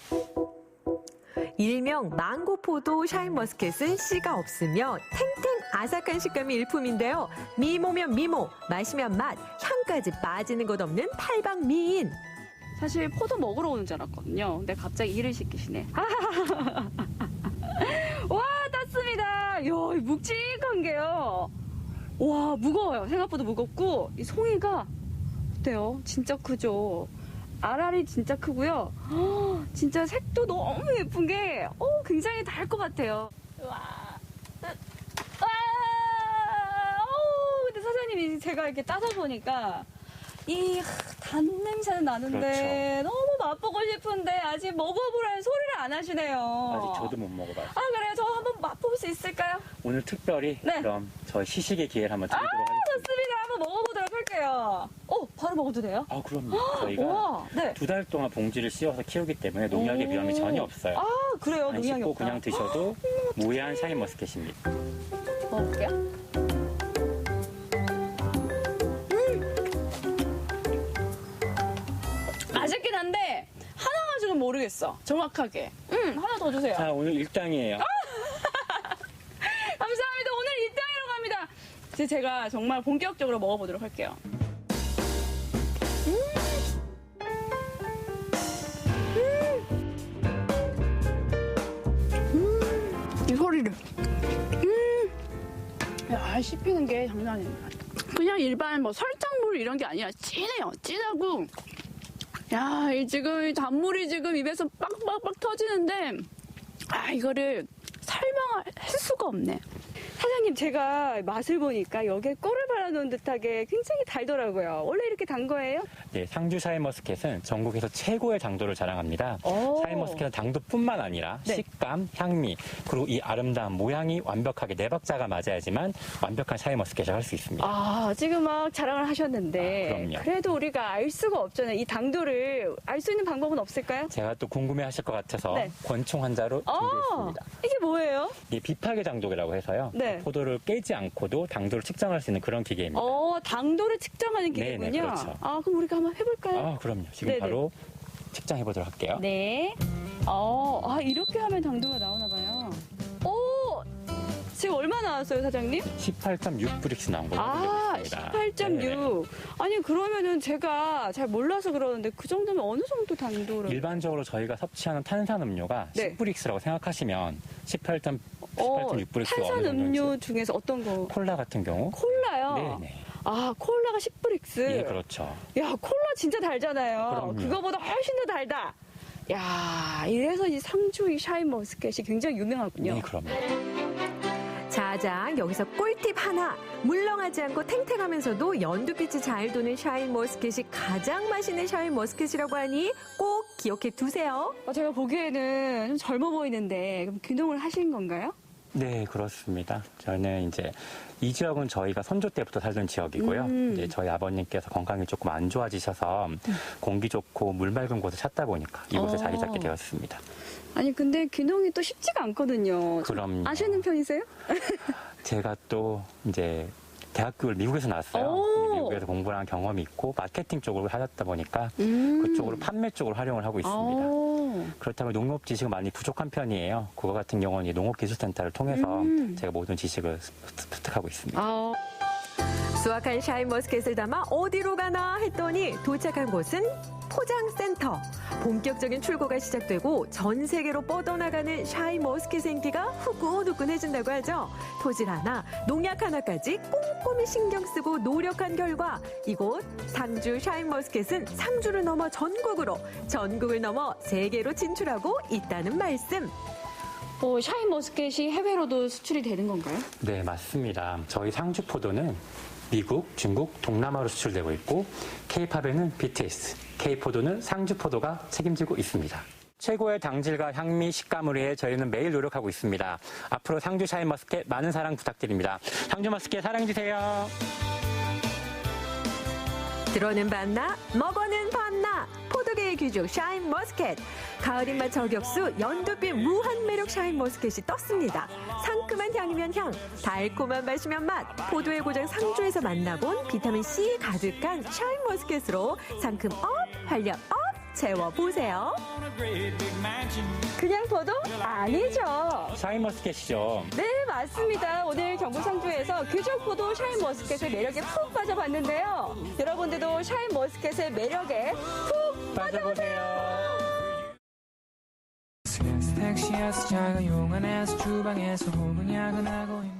Speaker 18: 일명 망고포도 샤인머스켓은 씨가 없으며 탱탱 아삭한 식감이 일품인데요. 미모면 미모, 마시면 맛, 향까지 빠지는 것 없는 팔방미인.
Speaker 16: 사실 포도 먹으러 오는 줄 알았거든요. 근데 갑자기 일을 시키시네. 와, 땄습니다. 이야, 묵직한 게요. 와, 무거워요. 생각보다 무겁고 이 송이가 어때요? 진짜 크죠? 알알이 진짜 크고요. 진짜 색도 너무 예쁜 게 굉장히 달 것 같아요. 근데 사장님이 제가 이렇게 따서 보니까 이 단 냄새는 나는데
Speaker 17: 그렇죠.
Speaker 16: 너무 맛보고 싶은데 아직 먹어보라는 소리를 안 하시네요.
Speaker 17: 아직 저도 못 먹어봤어요.
Speaker 16: 그래요? 저 한번 맛볼 수 있을까요?
Speaker 17: 오늘 특별히 그럼 저희 시식의 기회를 한번 드리도록 하겠습니다.
Speaker 16: 좋습니다. 한번 먹어보도록 할게요. 바로 먹어도 돼요?
Speaker 17: 그럼요. 저희가
Speaker 16: 우와, 네.
Speaker 17: 2달 동안 봉지를 씌워서 키우기 때문에 농약의 위험이 전혀 없어요.
Speaker 16: 그래요?
Speaker 17: 안
Speaker 16: 농약이
Speaker 17: 씻고
Speaker 16: 없다.
Speaker 17: 그냥 드셔도 무해한 샤인 머스켓입니다.
Speaker 16: 먹어볼게요. 맛있긴 한데 하나 가지고는 모르겠어. 정확하게. 하나 더 주세요.
Speaker 17: 자, 오늘 1당이에요.
Speaker 16: 감사합니다. 오늘 1등이라고 합니다. 이제 제가 정말 본격적으로 먹어보도록 할게요. 이 소리를. 야, 씹히는 게 장난 아니에요. 그냥 일반 설탕물 이런 게 아니라 진해요. 진하고. 야, 지금 단물이 지금 입에서 빡빡빡 터지는데, 이거를 설명할 수가 없네. 사장님, 제가 맛을 보니까 여기에 꿀을 발라놓은 듯하게 굉장히 달더라고요. 원래 이렇게 단 거예요?
Speaker 17: 네, 상주 샤인머스켓은 전국에서 최고의 당도를 자랑합니다. 샤인머스켓은 당도뿐만 아니라 식감, 향미, 그리고 이 아름다운 모양이 완벽하게 네 박자가 맞아야지만 완벽한 샤인머스켓을 할 수 있습니다.
Speaker 16: 지금 막 자랑을 하셨는데
Speaker 17: 그럼요.
Speaker 16: 그래도 우리가 알 수가 없잖아요. 이 당도를 알 수 있는 방법은 없을까요?
Speaker 17: 제가 또 궁금해하실 것 같아서 권총 환자로 준비했습니다.
Speaker 16: 이게 뭐예요?
Speaker 17: 이게 비파괴 장독이라고 해서요. 포도를 깨지 않고도 당도를 측정할 수 있는 그런 기계입니다.
Speaker 16: 당도를 측정하는 기계군요.
Speaker 17: 네네, 그렇죠.
Speaker 16: 그럼 우리가 한번 해볼까요?
Speaker 17: 그럼요. 지금 바로 측정해 보도록 할게요.
Speaker 16: 네. 이렇게 하면 당도가 나오나 봐요. 지금 얼마 나왔어요, 사장님?
Speaker 17: 18.6브릭스 나온 걸로 알려드렸습니다.
Speaker 16: 18.6. 아니, 그러면은 제가 잘 몰라서 그러는데 그 정도면 어느 정도 당도를?
Speaker 17: 일반적으로 저희가 섭취하는 탄산음료가 10브릭스라고 생각하시면 18.6브릭스가
Speaker 16: 탄산음료 중에서 어떤 거?
Speaker 17: 콜라 같은 경우?
Speaker 16: 콜라요?
Speaker 17: 네네.
Speaker 16: 콜라가 10브릭스?
Speaker 17: 예, 그렇죠.
Speaker 16: 야, 콜라 진짜 달잖아요.
Speaker 17: 그럼요.
Speaker 16: 그거보다 훨씬 더 달다. 야, 이래서 이 상주 이 샤인머스켓이 굉장히 유명하군요.
Speaker 17: 네, 그럼요.
Speaker 18: 자장, 여기서 꿀팁 하나. 물렁하지 않고 탱탱하면서도 연두빛이 잘 도는 샤인머스켓이 가장 맛있는 샤인머스켓이라고 하니 꼭 기억해 두세요.
Speaker 16: 제가 보기에는 좀 젊어 보이는데 그럼 귀농을 하신 건가요?
Speaker 17: 네, 그렇습니다. 저는 이제 이 지역은 저희가 선조 때부터 살던 지역이고요. 이제 저희 아버님께서 건강이 조금 안 좋아지셔서 공기 좋고 물 맑은 곳을 찾다 보니까 이곳에 자리 잡게 되었습니다.
Speaker 16: 아니, 근데 귀농이 또 쉽지가 않거든요.
Speaker 17: 그럼요.
Speaker 16: 아시는 편이세요?
Speaker 17: 제가 또 이제 대학교를 미국에서 나왔어요. 미국에서 공부를 한 경험이 있고 마케팅 쪽으로 하셨다 보니까 그쪽으로 판매 쪽으로 활용을 하고 있습니다. 그렇다면 농업 지식은 많이 부족한 편이에요. 그거 같은 경우는 농업기술센터를 통해서 제가 모든 지식을 습득하고 있습니다.
Speaker 18: 수확한 샤인머스켓을 담아 어디로 가나 했더니 도착한 곳은 포장센터. 본격적인 출고가 시작되고 전 세계로 뻗어나가는 샤인머스켓의 인기가 후끈후끈해진다고 하죠. 토질 하나, 농약 하나까지 꼼꼼히 신경 쓰고 노력한 결과 이곳 상주 샤인머스켓은 상주를 넘어 전국을 넘어 세계로 진출하고 있다는 말씀.
Speaker 16: 샤인머스켓이 해외로도 수출이 되는 건가요?
Speaker 17: 네, 맞습니다. 저희 상주 포도는 미국, 중국, 동남아로 수출되고 있고 K8에는 BTS, K포도는 상주 포도가 책임지고 있습니다. 최고의 당질과 향미, 식감을 위해 저희는 매일 노력하고 있습니다. 앞으로 상주 샤인머스켓 많은 사랑 부탁드립니다. 상주 머스켓 사랑해주세요.
Speaker 18: 들어는 봤나? 먹어는 봤나? 포도계의 귀족 샤인머스켓. 가을 입맛 저격수 연두빛 무한 매력 샤인머스켓이 떴습니다. 상큼한 향이면 향, 달콤한 맛이면 맛. 포도의 고장 상주에서 만나본 비타민C 가득한 샤인머스켓으로 상큼 업, 활력 업 채워보세요.
Speaker 16: 그냥 포도? 아니죠.
Speaker 17: 샤인머스켓이죠.
Speaker 16: 네, 맞습니다. 오늘 경북 상주에서 귀족 포도 샤인머스켓의 매력에 푹 빠져봤는데요. 여러분들도 샤인머스켓의 매력에 푹 빠져보세요.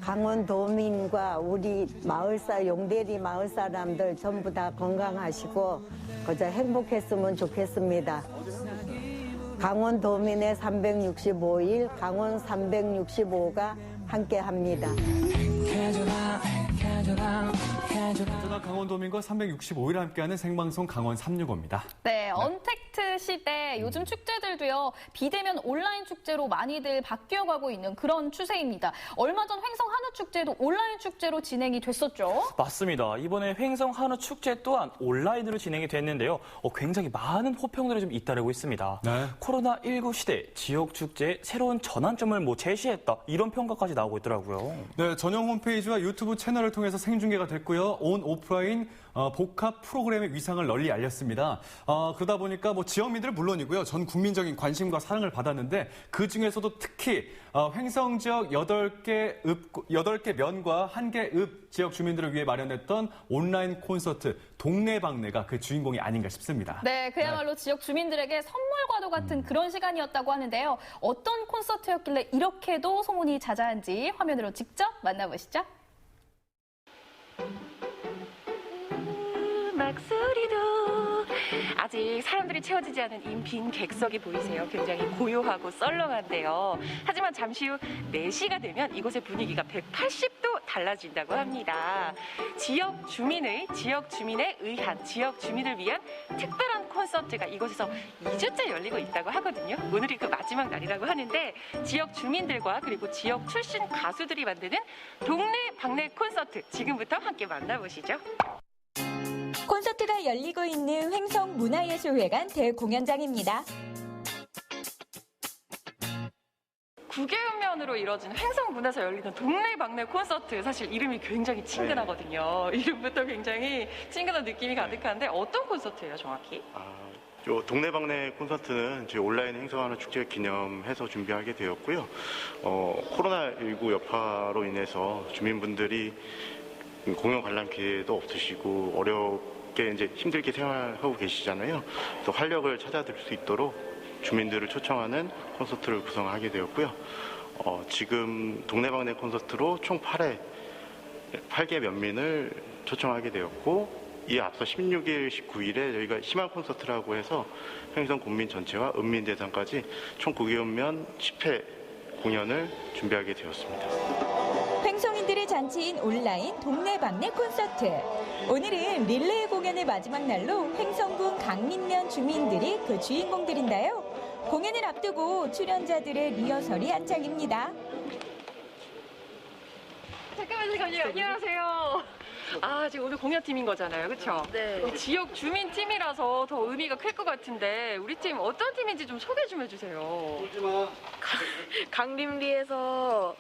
Speaker 19: 강원도민과 우리 마을사 용대리 마을 사람들 전부 다 건강하시고 그저 행복했으면 좋겠습니다. 강원도민의 365일 강원 365가 함께합니다.
Speaker 2: 언제나 강원도민과 365일 함께하는 생방송 강원 365입니다.
Speaker 3: 네, 언택트 시대 요즘 축제들도요. 비대면 온라인 축제로 많이들 바뀌어가고 있는 그런 추세입니다. 얼마 전 횡성 한우 축제도 온라인 축제로 진행이 됐었죠.
Speaker 4: 맞습니다. 이번에 횡성 한우 축제 또한 온라인으로 진행이 됐는데요. 굉장히 많은 호평들이 좀 잇따르고 있습니다.
Speaker 2: 네.
Speaker 4: 코로나19 시대 지역 축제에 새로운 전환점을 제시했다. 이런 평가까지 나오고 있더라고요.
Speaker 2: 네, 전용 홈페이지와 유튜브 채널을 통해서 생중계가 됐고요. 온 오프라인 복합 프로그램의 위상을 널리 알렸습니다. 그러다 보니까 지역민들은 물론이고요. 전 국민적인 관심과 사랑을 받았는데 그중에서도 특히 횡성 지역 8개 면과 1개 읍 지역 주민들을 위해 마련했던 온라인 콘서트 동네방네가 그 주인공이 아닌가 싶습니다.
Speaker 3: 네, 그야말로 지역 주민들에게 선물과도 같은 그런 시간이었다고 하는데요. 어떤 콘서트였길래 이렇게도 소문이 자자한지 화면으로 직접 만나보시죠.
Speaker 20: 막소리도 아직 사람들이 채워지지 않은 이 빈 객석이 보이세요? 굉장히 고요하고 썰렁한데요. 하지만 잠시 후 4시가 되면 이곳의 분위기가 180도 달라진다고 합니다. 지역 주민에 의한, 지역 주민을 위한 특별한 콘서트가 이곳에서 2주째 열리고 있다고 하거든요. 오늘이 그 마지막 날이라고 하는데 지역 주민들과 그리고 지역 출신 가수들이 만드는 동네 방네 콘서트 지금부터 함께 만나보시죠.
Speaker 21: 콘서트가 열리고 있는 횡성 문화예술회관 대공연장입니다.
Speaker 20: 9개면으로 이뤄진 횡성문에서 열리는 동네방네 콘서트, 사실 이름이 굉장히 친근하거든요. 이름부터 굉장히 친근한 느낌이 가득한데 어떤 콘서트예요, 정확히?
Speaker 22: 요 동네방네 콘서트는 저희 온라인 행성하는 축제 기념해서 준비하게 되었고요. 코로나19 여파로 인해서 주민분들이 공연 관람 기회도 없으시고 어렵게 이제 힘들게 생활하고 계시잖아요. 또 활력을 찾아들 수 있도록 주민들을 초청하는 콘서트를 구성하게 되었고요. 지금 동네방네 콘서트로 총 8개 면민을 초청하게 되었고 이에 앞서 16일, 19일에 저희가 희망 콘서트라고 해서 횡성 군민 전체와 읍민 대상까지 총 9개면 10회 공연을 준비하게 되었습니다.
Speaker 21: 횡성인들의 잔치인 온라인 동네방네 콘서트. 오늘은 릴레이 공연의 마지막 날로 횡성군 강민면 주민들이 그 주인공들인데요. 공연을 앞두고 출연자들의 리허설이 한창입니다.
Speaker 20: 잠깐만요. 안녕하세요. 지금 오늘 공연팀인 거잖아요. 그렇죠?
Speaker 6: 네.
Speaker 20: 지역 주민 팀이라서 더 의미가 클 것 같은데 우리 팀 어떤 팀인지 좀 소개 좀 해주세요.
Speaker 6: 강림리에서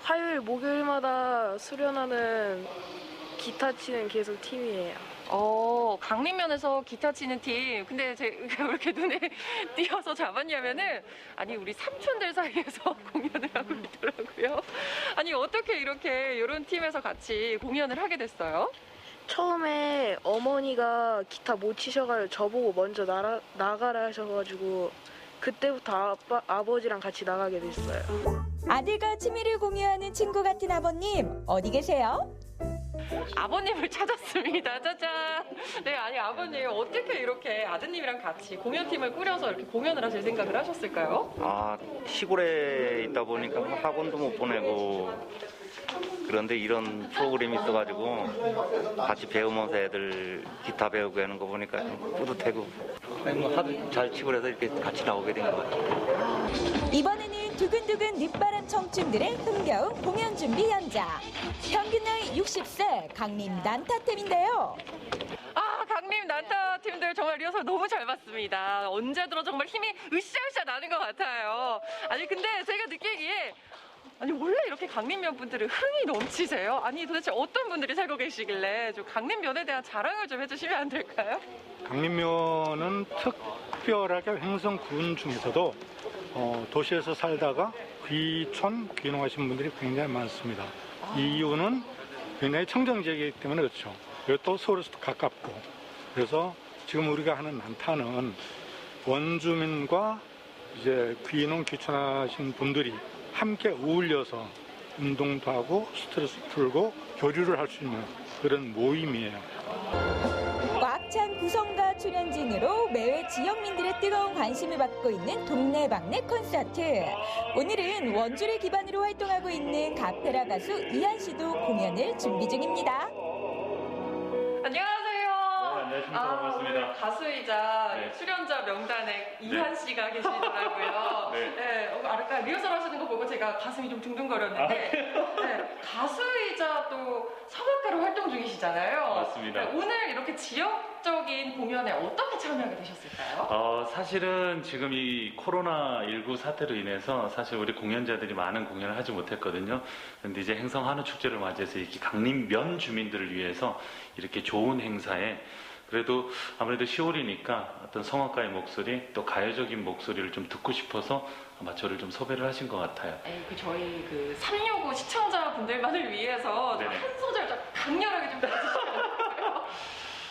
Speaker 6: 화요일, 목요일마다 수련하는 기타 치는 계속 팀이에요.
Speaker 20: 강림면에서 기타 치는 팀. 근데 제가 왜 이렇게 눈에 띄어서 잡았냐면은 우리 삼촌들 사이에서 공연을 하고 있더라고요. 어떻게 이런 팀에서 같이 공연을 하게 됐어요?
Speaker 6: 처음에 어머니가 기타 못 치셔가지고 저보고 먼저 나가라 하셔가지고 그때부터 아버지랑 같이 나가게 됐어요.
Speaker 21: 아들과 취미를 공유하는 친구 같은 아버님, 어디 계세요?
Speaker 7: 아버님을 찾았습니다. 짜잔. 네, 아니 아버님 어떻게 이렇게 아드님이랑 같이 공연팀을 꾸려서 이렇게 공연을 하실 생각을 하셨을까요?
Speaker 8: 시골에 있다 보니까 학원도 못 보내고 그런데 이런 프로그램이 있어가지고 같이 배우면서 애들 기타 배우고 하는 거 보니까 좀 뿌듯하고 하도 잘 치고 그래서 이렇게 같이 나오게 된 것 같아요.
Speaker 21: 이번에는 두근두근 늦바람 청춘들의 흥겨운 공연 준비 현장. 평균 나이 60세 강림 난타팀인데요.
Speaker 7: 강림 난타 팀들 정말 리허설 너무 잘 봤습니다. 언제 들어 정말 힘이 으쌰으쌰 나는 것 같아요. 아니 근데 제가 느끼기에 원래 이렇게 강림면 분들은 흥이 넘치세요? 아니 도대체 어떤 분들이 살고 계시길래 좀 강림면에 대한 자랑을 좀 해주시면 안 될까요?
Speaker 23: 강림면은 특별하게 횡성군 중에서도 도시에서 살다가 귀촌, 귀농하신 분들이 굉장히 많습니다. 이 이유는 굉장히 청정지역이기 때문에 그렇죠. 그리고 또 서울에서도 가깝고 그래서 지금 우리가 하는 난타는 원주민과 이제 귀농, 귀촌하신 분들이 함께 어울려서 운동도 하고 스트레스 풀고 교류를 할 수 있는 그런 모임이에요.
Speaker 21: 꽉 찬 구성과 출연진으로 매회 지역민들의 뜨거운 관심을 받고 있는 동네방네 콘서트. 오늘은 원주를 기반으로 활동하고 있는 가페라 가수 이한 씨도 공연을 준비 중입니다.
Speaker 7: 안녕하세요.
Speaker 24: 안녕하십니까. 반갑습니다.
Speaker 7: 가수이자 출연자 명단에 이한 씨가 계시더라고요. 아까 리허설 하시는 거 보고 제가 가슴이 좀 둥둥거렸는데 가수이자 또 성악가로 활동 중이시잖아요.
Speaker 24: 맞습니다.
Speaker 7: 오늘 이렇게 지역적인 공연에 어떻게 참여하게 되셨을까요?
Speaker 24: 사실은 지금 이 코로나19 사태로 인해서 사실 우리 공연자들이 많은 공연을 하지 못했거든요. 그런데 이제 행성 한우 축제를 맞이해서 이렇게 강림면 주민들을 위해서 이렇게 좋은 행사에 그래도 아무래도 10월이니까 어떤 성악가의 목소리 또 가요적인 목소리를 좀 듣고 싶어서 아마 저를 좀 섭외를 하신 것 같아요.
Speaker 7: 저희 365 시청자분들만을 위해서 한 소절 좀 강렬하게 좀 해주시면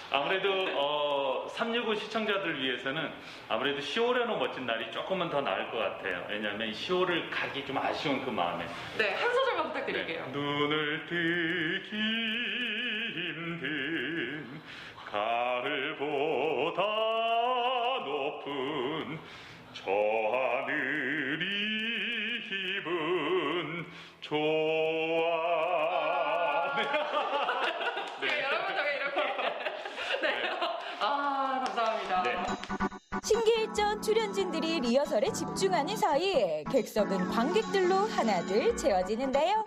Speaker 24: 아무래도 365 시청자들 위해서는 아무래도 10월에는 멋진 날이 조금은 더 나을 것 같아요. 왜냐하면 10월을 가기 좀 아쉬운 그 마음에.
Speaker 7: 네, 한 소절만 부탁드릴게요.
Speaker 24: 눈을 뜨기 힘든 가을보다 높은 저 하늘이 기분 좋아.
Speaker 7: 여러분 저게 이렇게. 감사합니다.
Speaker 21: 신기일전 출연진들이 리허설에 집중하는 사이 객석은 관객들로 하나둘 채워지는데요.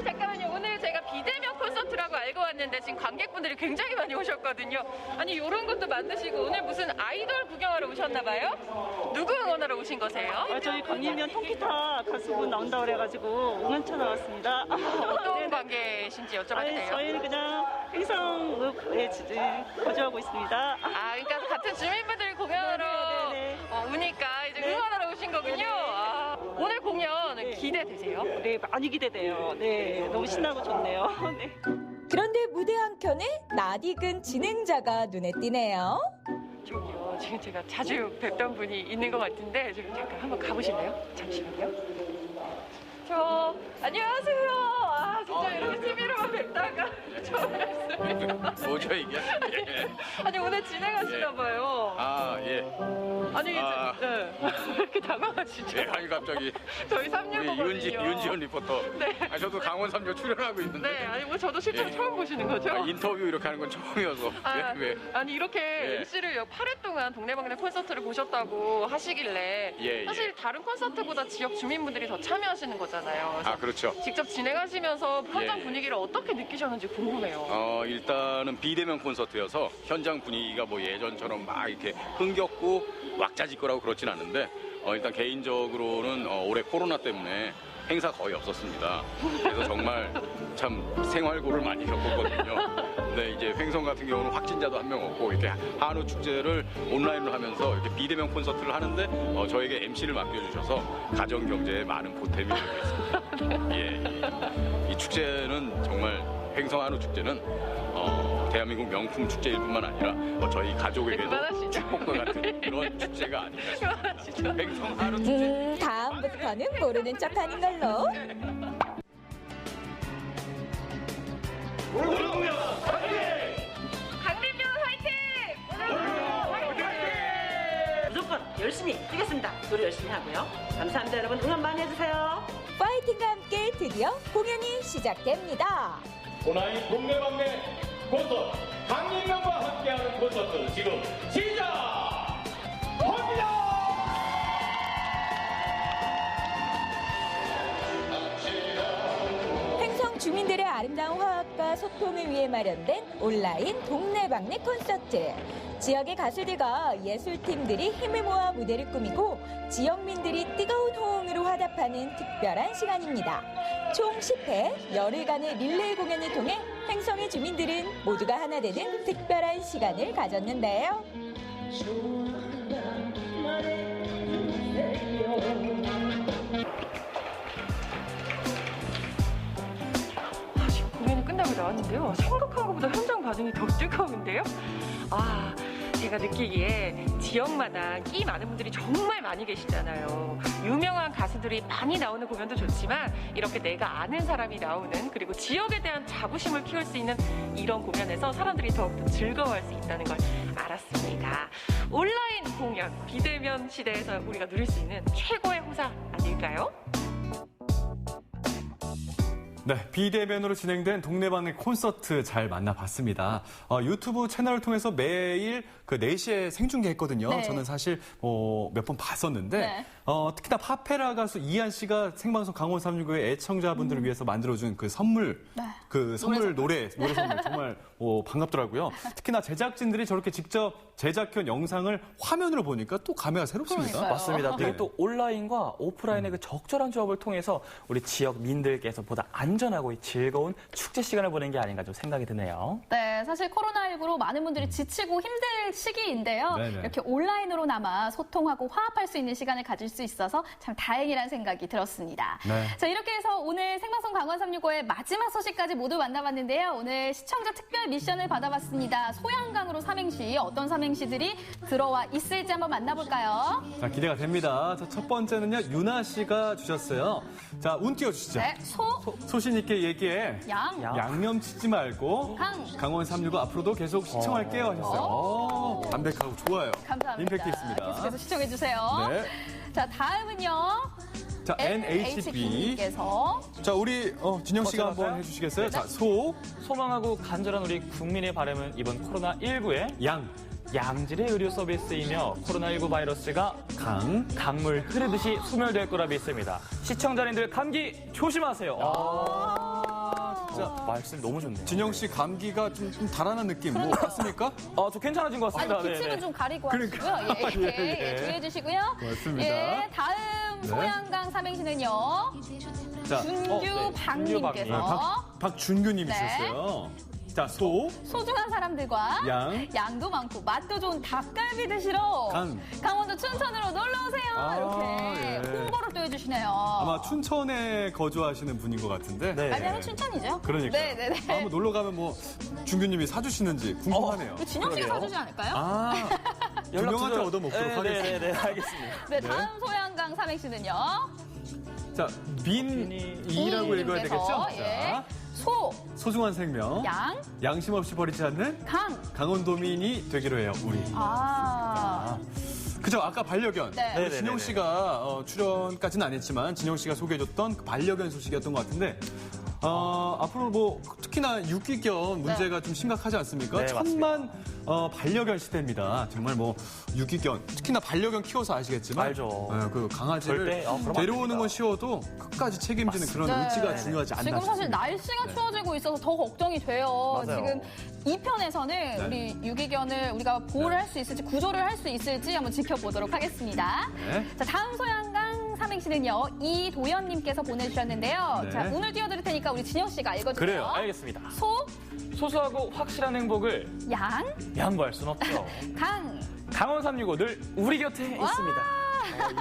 Speaker 7: 잠깐만요. 오늘 제가 비대면 콘서트라고 알고 왔는데 지금 관객분들이 굉장히 많이 오셨거든요. 아니 이런 것도 만드시고 오늘 무슨 아이돌 구경하러 오셨나 봐요? 누구 응원하러 오신 거세요?
Speaker 25: 저희 강림면 통기타 가수분 나온다고 그래가지고 응원차 나왔습니다.
Speaker 7: 어떤 관계신지 여쭤봐도 돼요?
Speaker 25: 저희는 그냥 행성에 거주하고 있습니다.
Speaker 7: 그러니까 같은 주민분들이 공연하러 오니까 이제 응원하러 오신 거군요. 오늘 공연 기대되세요?
Speaker 25: 네, 많이 기대돼요. 네, 너무 신나고 좋네요. 네.
Speaker 21: 그런데 무대 한켠에 낯익은 진행자가 눈에 띄네요.
Speaker 7: 저기요, 지금 제가 자주 뵙던 분이 있는 것 같은데 좀 잠깐 한번 가보실래요? 잠시만요. 안녕하세요. 진짜 이렇게 TV로만 뵙다가 처음 뵙습니다.
Speaker 26: 뭐죠 이게?
Speaker 7: 아니 오늘 진행하시나 봐요.
Speaker 26: 예.
Speaker 7: 아니 왜 이렇게 당황하시죠?
Speaker 26: 아니 갑자기
Speaker 7: 저희 365거든요.
Speaker 26: 윤지원 리포터.
Speaker 7: 네.
Speaker 26: 저도 강원 3조 출연하고 있는데.
Speaker 7: 네. 아니 저도 실제로 처음 보시는 거죠?
Speaker 26: 인터뷰 이렇게 하는 건 처음이어서. 왜?
Speaker 7: 아니 이렇게 MC를 8회 동안 동네방네 콘서트를 보셨다고 하시길래 사실 다른 콘서트보다 지역 주민분들이 더 참여하시는 거잖아요.
Speaker 26: 그렇죠.
Speaker 7: 직접 진행하시면서 현장 분위기를 어떻게 느끼셨는지 궁금해요.
Speaker 26: 일단은 비대면 콘서트여서 현장 분위기가 뭐 예전처럼 막 이렇게 흥겹고 왁자지껄하고 그렇진 않은데 일단 개인적으로는 올해 코로나 때문에 행사 거의 없었습니다. 그래서 정말 참 생활고를 많이 겪었거든요. 네, 이제 횡성 같은 경우는 확진자도 한 명 없고 이렇게 한우 축제를 온라인으로 하면서 이렇게 비대면 콘서트를 하는데 저에게 MC를 맡겨주셔서 가정 경제에 많은 보탬이 되고 있습니다. 이 축제는 정말 횡성 한우 축제는 대한민국 명품 축제일 뿐만 아니라 저희 가족에게도 축복과 같은 그런 축제가 아닌가 싶습니다. 횡성 한우 축제.
Speaker 21: 다음부터는 모르는 척하는 걸로.
Speaker 7: 강림면 화이팅!
Speaker 5: 무조건 열심히 뛰겠습니다. 노래 열심히 하고요. 감사합니다, 여러분. 응원 많이 해주세요.
Speaker 21: 파이팅과 함께 드디어 공연이 시작됩니다.
Speaker 9: 호나이 동네방네 콘서트 강림면과 함께하는 콘서트 지금 시작합니다.
Speaker 21: 횡성 주민들의 아름다운 화합과 소통을 위해 마련된 온라인 동네방네 콘서트. 지역의 가수들과 예술팀들이 힘을 모아 무대를 꾸미고 지역민들이 뜨거운 호응으로 화답하는 특별한 시간입니다. 총 10회 열흘간의 릴레이 공연을 통해 횡성의 주민들은 모두가 하나 되는 특별한 시간을 가졌는데요.
Speaker 7: 공연이 끝나고 나왔는데요. 생각한 것보다 현장 반응이 더 뜨거운데요. 제가 느끼기에 지역마다 끼 많은 분들이 정말 많이 계시잖아요. 유명한 가수들이 많이 나오는 공연도 좋지만 이렇게 내가 아는 사람이 나오는 그리고 지역에 대한 자부심을 키울 수 있는 이런 공연에서 사람들이 더욱더 즐거워할 수 있다는 걸 알았습니다. 온라인 공연, 비대면 시대에서 우리가 누릴 수 있는 최고의 호사 아닐까요?
Speaker 2: 네, 비대면으로 진행된 동네방네 콘서트 잘 만나봤습니다. 유튜브 채널을 통해서 매일 그 4시에 생중계했거든요.
Speaker 3: 네.
Speaker 2: 저는 사실 몇 번 봤었는데
Speaker 3: 네.
Speaker 2: 특히나 파페라 가수 이한 씨가 생방송 강원 365의 애청자분들을 위해서 만들어준 그 선물, 그 선물 노래 선물 정말 반갑더라고요. 특히나 제작진들이 저렇게 직접 제작한 영상을 화면으로 보니까 또 감회가 새롭습니다.
Speaker 4: 그러니까요. 맞습니다. 그리고
Speaker 2: 네.
Speaker 4: 또 온라인과 오프라인의 그 적절한 조합을 통해서 우리 지역 민들께서 보다 안전하고 즐거운 축제 시간을 보낸 게 아닌가 좀 생각이 드네요.
Speaker 3: 네, 사실 코로나19로 많은 분들이 지치고 힘들 시기인데요.
Speaker 2: 네네.
Speaker 3: 이렇게 온라인으로나마 소통하고 화합할 수 있는 시간을 가질 수 있어서 참 다행이라는 생각이 들었습니다.
Speaker 2: 네.
Speaker 3: 자, 이렇게 해서 오늘 생방송 강원 365의 마지막 소식까지 모두 만나봤는데요. 오늘 시청자 특별 미션을 받아봤습니다. 소양강으로 삼행시, 어떤 삼행시들이 들어와 있을지 한번 만나볼까요?
Speaker 2: 자, 기대가 됩니다. 자, 첫 번째는요, 유나 씨가 주셨어요. 자, 운 띄워주시죠.
Speaker 3: 네,
Speaker 2: 소신 있게 얘기해. 양념 치지 말고. 강원 365 앞으로도 계속 시청할게요 하셨어요. 담백하고 좋아요.
Speaker 3: 감사합니다.
Speaker 2: 임팩트 있습니다.
Speaker 3: 계속해서 시청해주세요.
Speaker 2: 네.
Speaker 3: 자, 다음은요.
Speaker 2: 자,
Speaker 3: NHB님께서.
Speaker 2: 자, 우리 진영 씨가 한번 해주시겠어요? 자,
Speaker 4: 소망하고 간절한 우리 국민의 바람은 이번 코로나19의 양질의 의료 서비스이며 코로나19 바이러스가 강물 흐르듯이 소멸될 거라 믿습니다. 시청자님들 감기 조심하세요.
Speaker 2: 진짜
Speaker 4: 말씀 너무 좋네요.
Speaker 2: 진영 씨 감기가 좀 달아난 느낌 뭐 같습니까?
Speaker 4: 저 괜찮아진 것 같습니다.
Speaker 3: 아니, 기침은 좀 가리고
Speaker 2: 그러니까.
Speaker 3: 하시고요.
Speaker 2: 예.
Speaker 3: 주의해 주시고요.
Speaker 2: 고맙습니다.
Speaker 3: 예, 다음 소양강 삼행시는요.
Speaker 2: 자,
Speaker 3: 준규박님께서
Speaker 2: 박준규님이
Speaker 3: 네.
Speaker 2: 주셨어요. 자,
Speaker 3: 소중한 사람들과 양도 많고 맛도 좋은 닭갈비 드시러 강원도 춘천으로 놀러 오세요. 이렇게 홍보를 또 해주시네요.
Speaker 2: 아마 춘천에 거주하시는 분인 것 같은데.
Speaker 3: 아니면 춘천이죠.
Speaker 2: 그러니까.
Speaker 3: 네네네.
Speaker 2: 한번 놀러 가면 뭐 준규님이 사주시는지 궁금하네요.
Speaker 3: 진영 씨가 사주지 않을까요?
Speaker 2: 두 명한테 얻어먹도록 하겠습니다.
Speaker 4: 네, 알겠습니다.
Speaker 3: 네, 다음 소양강 삼행시는요.
Speaker 2: 자, 민이라고 읽어야 되겠죠?
Speaker 3: 예.
Speaker 2: 소중한 생명. 양심 없이 버리지 않는 강원도민이 되기로 해요, 우리. 그죠? 아까 반려견.
Speaker 3: 네.
Speaker 2: 진영 씨가 출연까지는 안 했지만 진영 씨가 소개해줬던 그 반려견 소식이었던 것 같은데 앞으로 뭐 특히나 유기견 문제가 좀 심각하지 않습니까?
Speaker 4: 네,
Speaker 2: 천만 반려견 시대입니다. 정말 뭐 유기견 특히나 반려견 키워서 아시겠지만
Speaker 4: 알죠.
Speaker 2: 그 강아지를 데려오는 건 쉬워도 끝까지 책임지는 그런 의지가 중요하지 않나
Speaker 3: 지금
Speaker 2: 싶습니다.
Speaker 3: 사실 날씨가 추워지고 있어서 더 걱정이 돼요.
Speaker 2: 맞아요.
Speaker 3: 지금 2편에서는 우리 유기견을 우리가 보호를 할 수 있을지 구조를 할 수 있을지 한번 지켜보도록 하겠습니다.
Speaker 2: 네.
Speaker 3: 자, 다음 소양강 삼행시 삼행시는요, 이도연님께서 보내주셨는데요.
Speaker 4: 네.
Speaker 3: 자, 오늘 띄워드릴 테니까 우리 진영 씨가 읽어주세요.
Speaker 4: 그래요. 알겠습니다.
Speaker 3: 소소하고
Speaker 4: 확실한 행복을 양보할 순 없죠. 강원 365 늘 우리 곁에 있습니다.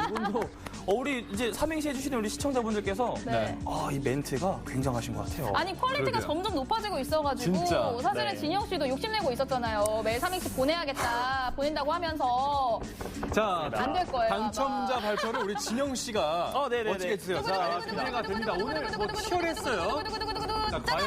Speaker 4: 이분도 우리 이제 삼행시 해주시는 우리 시청자분들께서
Speaker 3: 네.
Speaker 4: 이 멘트가 굉장하신 것 같아요.
Speaker 3: 아니 퀄리티가
Speaker 4: 그러게요.
Speaker 3: 점점 높아지고 있어가지고
Speaker 4: 진짜.
Speaker 3: 사실은
Speaker 4: 네.
Speaker 3: 진영 씨도 욕심내고 있었잖아요. 매일 삼행시 보내야겠다, 보낸다고 하면서
Speaker 2: 자,
Speaker 3: 안 될 거예요.
Speaker 2: 당첨자
Speaker 3: 아마.
Speaker 2: 발표를 우리 진영 씨가
Speaker 4: 네네네.
Speaker 2: 어떻게 해주세요. 자, 기대가 됩니다. 오늘 뭐 치열했어요. 자, 과연?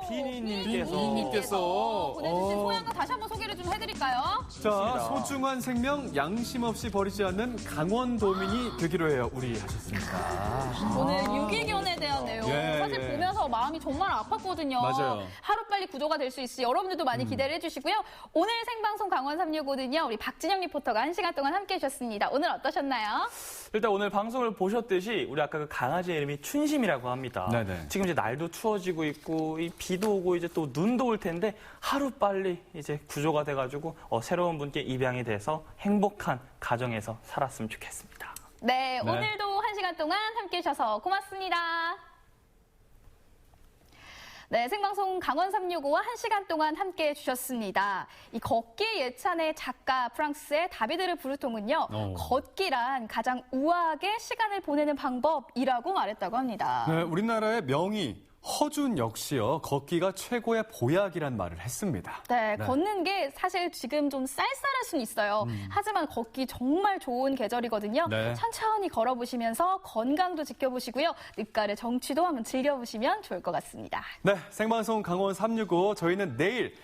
Speaker 2: 비니님께서
Speaker 3: 보내주신 소양과 다시 한번 소개를 좀 해드릴까요?
Speaker 2: 자, 소중한 생명 양심 없이 버리지 않는 강원도민이 되기로 해요. 우리 하셨습니다.
Speaker 3: 오늘 유기견에 대한 내용 사실 보면서 마음이 정말 아팠거든요.
Speaker 2: 맞아요.
Speaker 3: 하루빨리 구조가 될 수 있으니 여러분들도 많이 기대를 해주시고요. 오늘 생방송 강원 365는요. 우리 박진영 리포터가 1시간 동안 함께해 주셨습니다. 오늘 어떠셨나요?
Speaker 4: 일단 오늘 방송을 보셨듯이 우리 아까 그 강아지 이름이 춘심이라고 합니다.
Speaker 2: 네네.
Speaker 4: 지금 이제 날도 추워지고 있고 이 비도 오고 이제 또 눈도 올 텐데 하루 빨리 이제 구조가 돼가지고 새로운 분께 입양이 돼서 행복한 가정에서 살았으면 좋겠습니다.
Speaker 3: 네, 오늘도 1시간 동안 함께해 주셔서 고맙습니다. 네, 생방송 강원 365와 1시간 동안 함께해 주셨습니다. 이 걷기 예찬의 작가 프랑스의 다비드 브루통은요. 걷기란 가장 우아하게 시간을 보내는 방법이라고 말했다고 합니다.
Speaker 2: 네, 우리나라의 명의 허준 역시요. 걷기가 최고의 보약이란 말을 했습니다.
Speaker 3: 네, 걷는 게 사실 지금 좀 쌀쌀할 수는 있어요. 하지만 걷기 정말 좋은 계절이거든요.
Speaker 2: 네.
Speaker 3: 천천히 걸어보시면서 건강도 지켜보시고요. 늦가을의 정취도 한번 즐겨보시면 좋을 것 같습니다.
Speaker 2: 네, 생방송 강원 365 저희는 내일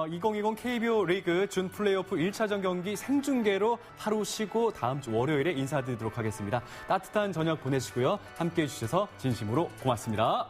Speaker 2: 2020 KBO 리그 준 플레이오프 1차전 경기 생중계로 하루 쉬고 다음 주 월요일에 인사드리도록 하겠습니다. 따뜻한 저녁 보내시고요. 함께해 주셔서 진심으로 고맙습니다.